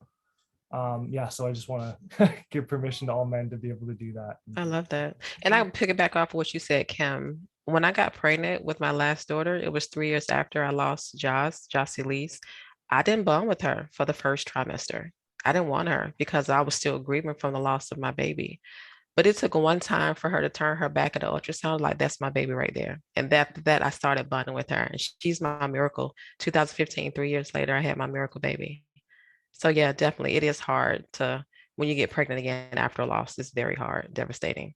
so I just want to give permission to all men to be able to do that. I love that. And I'll pick it back off what you said, Kim. When I got pregnant with my last daughter, it was 3 years after I lost Joss Elise. I didn't bond with her for the first trimester. I didn't want her because I was still grieving from the loss of my baby. But it took one time for her to turn her back at the ultrasound, like, that's my baby right there. And after that, I started bonding with her. And she's my miracle. 2015, 3 years later, I had my miracle baby. So yeah, definitely, it is hard when you get pregnant again after a loss. It's very hard, devastating.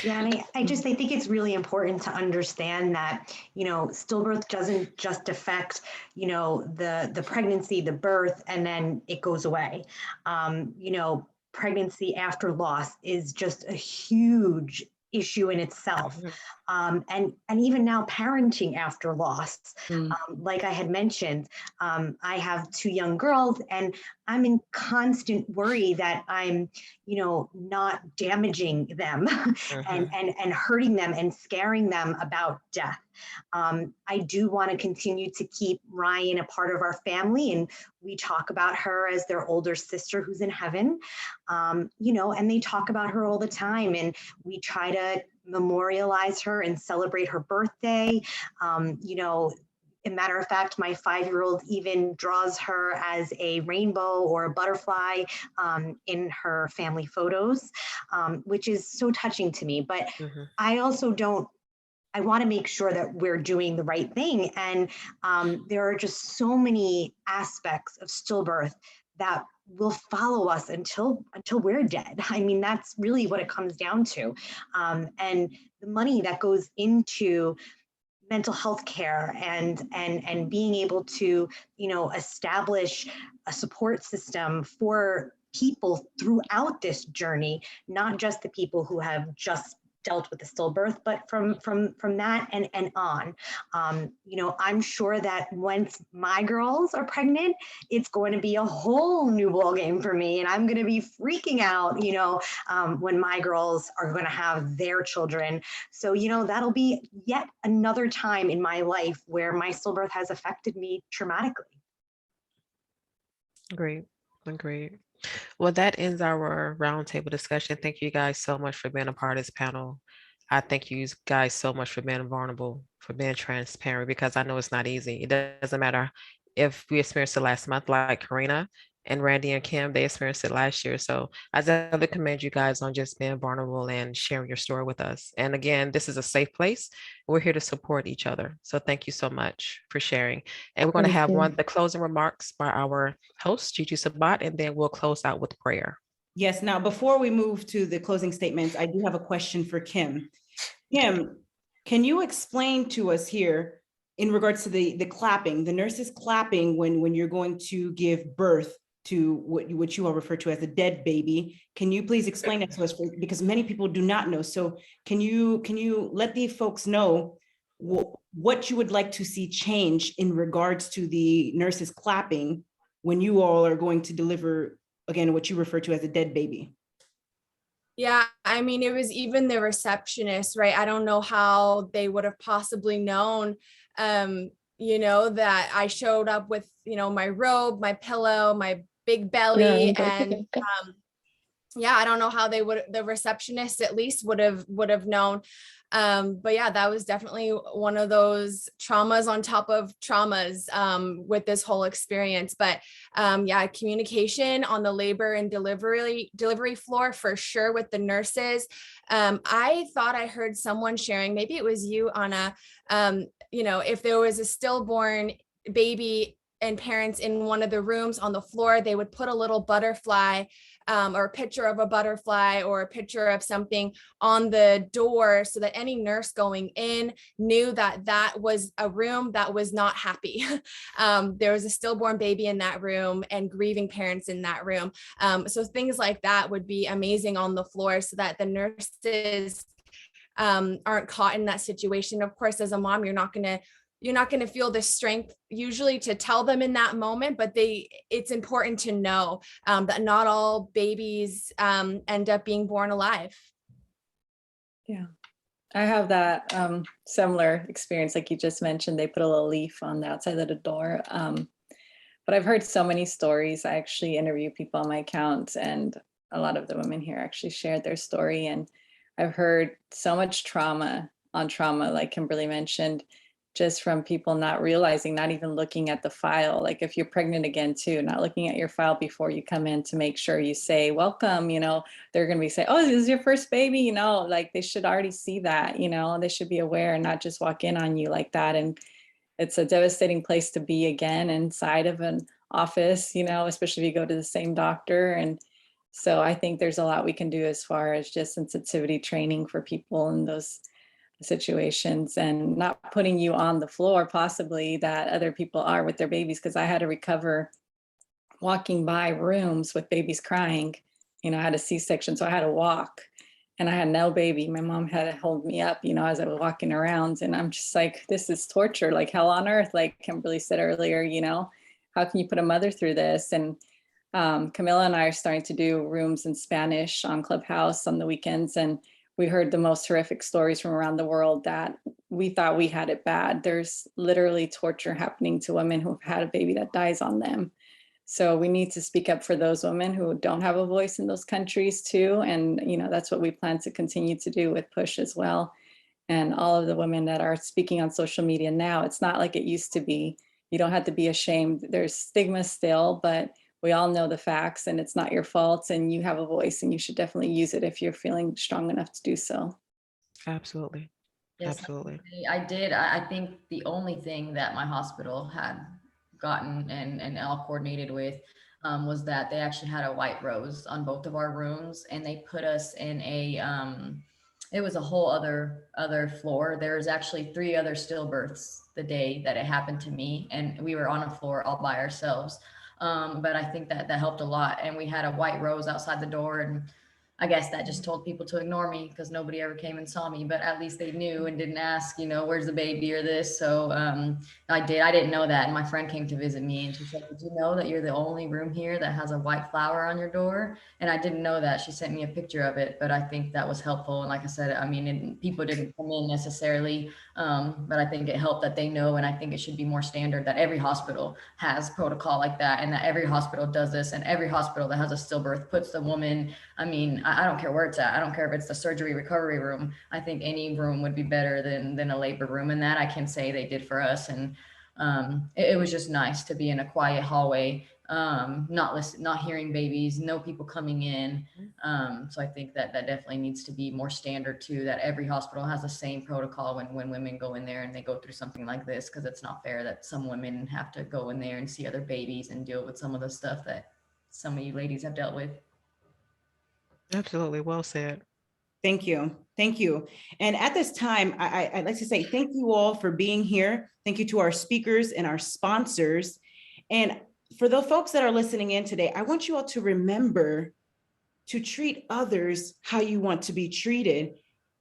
Yeah, and I think it's really important to understand that, you know, stillbirth doesn't just affect, you know, the pregnancy, the birth, and then it goes away. You know, pregnancy after loss is just a huge issue in itself. And even now, parenting after loss, like I had mentioned, I have 2 young girls, and I'm in constant worry that I'm, you know, not damaging them and hurting them and scaring them about death. I do want to continue to keep Ryan a part of our family, and we talk about her as their older sister who's in heaven, you know, and they talk about her all the time, and we try to memorialize her and celebrate her birthday. You know, a matter of fact, my 5-year-old even draws her as a rainbow or a butterfly in her family photos, which is so touching to me. But I also I want to make sure that we're doing the right thing. And there are just so many aspects of stillbirth that will follow us until we're dead. I mean, that's really what it comes down to. And the money that goes into mental health care and being able to, you know, establish a support system for people throughout this journey, not just the people who have just dealt with the stillbirth, but from that and on. You know, I'm sure that once my girls are pregnant, it's going to be a whole new ballgame for me, and I'm going to be freaking out, you know, when my girls are going to have their children. So, you know, that'll be yet another time in my life where my stillbirth has affected me traumatically. Great. Well, that ends our roundtable discussion. Thank you guys so much for being a part of this panel. I thank you guys so much for being vulnerable, for being transparent, because I know it's not easy. It doesn't matter if we experienced it last month, like Carina and Randy and Kim, they experienced it last year. So I really commend you guys on just being vulnerable and sharing your story with us. And again, this is a safe place. We're here to support each other. So thank you so much for sharing. And we're going to have the closing remarks by our host, Gigi Sabbat, and then we'll close out with prayer. Yes. Now, before we move to the closing statements, I do have a question for Kim. Kim, can you explain to us here in regards to the clapping, the nurses clapping when you're going to give birth to what you all refer to as a dead baby. Can you please explain that to us, because many people do not know. So can you let the folks know what you would like to see change in regards to the nurses clapping when you all are going to deliver, again, what you refer to as a dead baby? Yeah, I mean, it was even the receptionist, right? I don't know how they would have possibly known, that I showed up with, my robe, my pillow, my big belly, and yeah, I don't know how the receptionist at least would have known. But yeah, that was definitely one of those traumas on top of traumas with this whole experience. But yeah, communication on the labor and delivery floor for sure with the nurses. I thought I heard someone sharing, maybe it was you, Anna, if there was a stillborn baby and parents in one of the rooms on the floor, they would put a little butterfly or a picture of a butterfly or a picture of something on the door so that any nurse going in knew that that was a room that was not happy. There was a stillborn baby in that room and grieving parents in that room. So things like that would be amazing on the floor so that the nurses aren't caught in that situation. Of course, as a mom, you're not going to feel the strength usually to tell them in that moment, but it's important to know that not all babies end up being born alive. Yeah, I have that similar experience. Like you just mentioned, they put a little leaf on the outside of the door. But I've heard so many stories. I actually interview people on my account, and a lot of the women here actually shared their story. And I've heard so much trauma on trauma, like Kimberly mentioned, just from people not realizing, not even looking at the file. Like if you're pregnant again too, not looking at your file before you come in to make sure you say, welcome, they're going to be saying, oh, this is your first baby, like they should already see that, they should be aware and not just walk in on you like that. And it's a devastating place to be again inside of an office, especially if you go to the same doctor. And so I think there's a lot we can do as far as just sensitivity training for people in those situations and not putting you on the floor possibly that other people are with their babies, because I had to recover walking by rooms with babies crying. I had a C-section, so I had to walk and I had no baby. My mom had to hold me up, as I was walking around, and I'm just like, this is torture, like hell on earth, like Kimberly said earlier. How can you put a mother through this? And Camila and I are starting to do rooms in Spanish on Clubhouse on the weekends, and we heard the most horrific stories from around the world that we thought we had it bad. There's literally torture happening to women who've had a baby that dies on them. So we need to speak up for those women who don't have a voice in those countries too. And, that's what we plan to continue to do with Push as well. And all of the women that are speaking on social media now, it's not like it used to be. You don't have to be ashamed. There's stigma still, but we all know the facts and it's not your fault, and you have a voice and you should definitely use it if you're feeling strong enough to do so. Absolutely. Yes, Absolutely. I did. I think the only thing that my hospital had gotten and all coordinated with was that they actually had a white rose on both of our rooms, and they put us in it was a whole other floor. There was actually 3 other stillbirths the day that it happened to me, and we were on a floor all by ourselves. But I think that helped a lot. And we had a white rose outside the door, and I guess that just told people to ignore me because nobody ever came and saw me, but at least they knew and didn't ask, where's the baby or this. So I didn't know that. And my friend came to visit me and she said, did you know that you're the only room here that has a white flower on your door? And I didn't know that. She sent me a picture of it, but I think that was helpful. And like I said, people didn't come in necessarily, but I think it helped that they know. And I think it should be more standard that every hospital has protocol like that, and that every hospital does this, and every hospital that has a stillbirth puts the woman, I don't care where it's at. I don't care if it's the surgery recovery room. I think any room would be better than a labor room, and that I can say they did for us. And it was just nice to be in a quiet hallway, not hearing babies, no people coming in. So I think that definitely needs to be more standard too, that every hospital has the same protocol when women go in there and they go through something like this, because it's not fair that some women have to go in there and see other babies and deal with some of the stuff that some of you ladies have dealt with. Absolutely. Well said. Thank you. Thank you. And at this time, I'd like to say thank you all for being here. Thank you to our speakers and our sponsors. And for the folks that are listening in today, I want you all to remember to treat others how you want to be treated.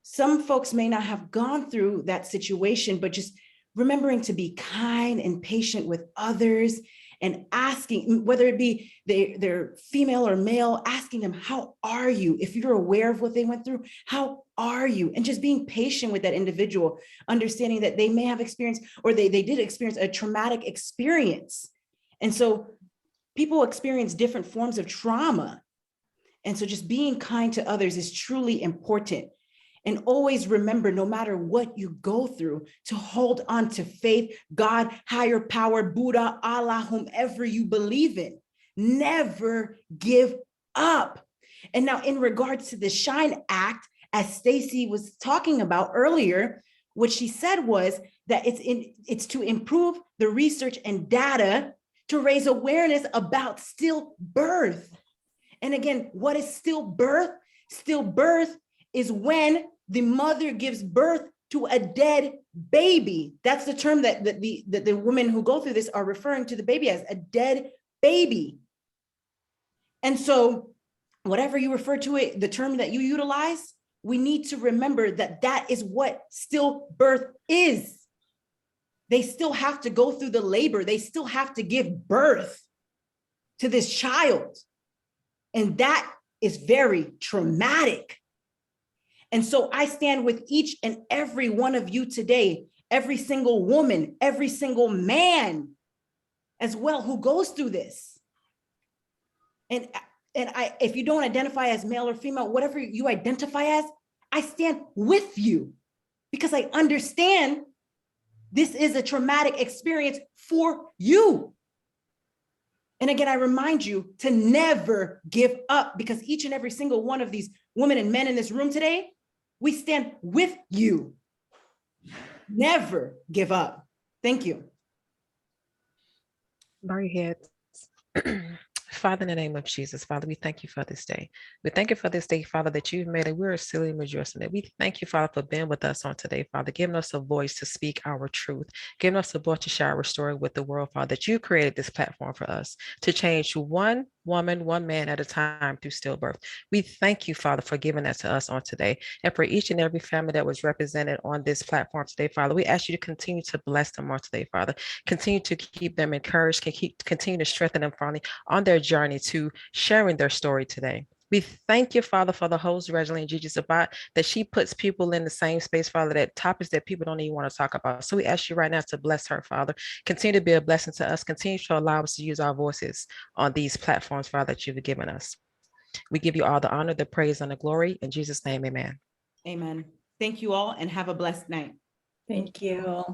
Some folks may not have gone through that situation, but just remembering to be kind and patient with others and asking, whether it be they're female or male, asking them, how are you? If you're aware of what they went through, how are you? And just being patient with that individual, understanding that they may have experienced, or they did experience a traumatic experience. And so people experience different forms of trauma. And so just being kind to others is truly important. And always remember, no matter what you go through, to hold on to faith, God, higher power, Buddha, Allah, whomever you believe in. Never give up. And now in regards to the Shine Act, as Stacey was talking about earlier, what she said was that it's to improve the research and data to raise awareness about stillbirth. And again, what is stillbirth? Stillbirth is when the mother gives birth to a dead baby. That's the term that the women who go through this are referring to the baby as, a dead baby. And so whatever you refer to it, the term that you utilize, we need to remember that that is what stillbirth is. They still have to go through the labor. They still have to give birth to this child. And that is very traumatic. And so I stand with each and every one of you today, every single woman, every single man as well who goes through this. And if you don't identify as male or female, whatever you identify as, I stand with you because I understand this is a traumatic experience for you. And again, I remind you to never give up, because each and every single one of these women and men in this room today, we stand with you. Never give up. Thank you. Bow your heads. Father, in the name of Jesus, Father, we thank you for this day. We thank you for this day, Father, that you've made, and we're silly rejoicing that. We thank you, Father, for being with us on today, Father, giving us a voice to speak our truth, giving us a voice to share our story with the world, Father, that you created this platform for us to change one woman, one man at a time through stillbirth. We thank you, Father, for giving that to us on today. And for each and every family that was represented on this platform today, Father, we ask you to continue to bless them on today, Father. Continue to keep them encouraged, continue to strengthen them, Father, on their journey to sharing their story today. We thank you, Father, for the host, Regeline Gigi Sabbat, that she puts people in the same space, Father, that topics that people don't even want to talk about. So we ask you right now to bless her, Father. Continue to be a blessing to us. Continue to allow us to use our voices on these platforms, Father, that you've given us. We give you all the honor, the praise, and the glory. In Jesus' name, amen. Amen. Thank you all and have a blessed night. Thank you.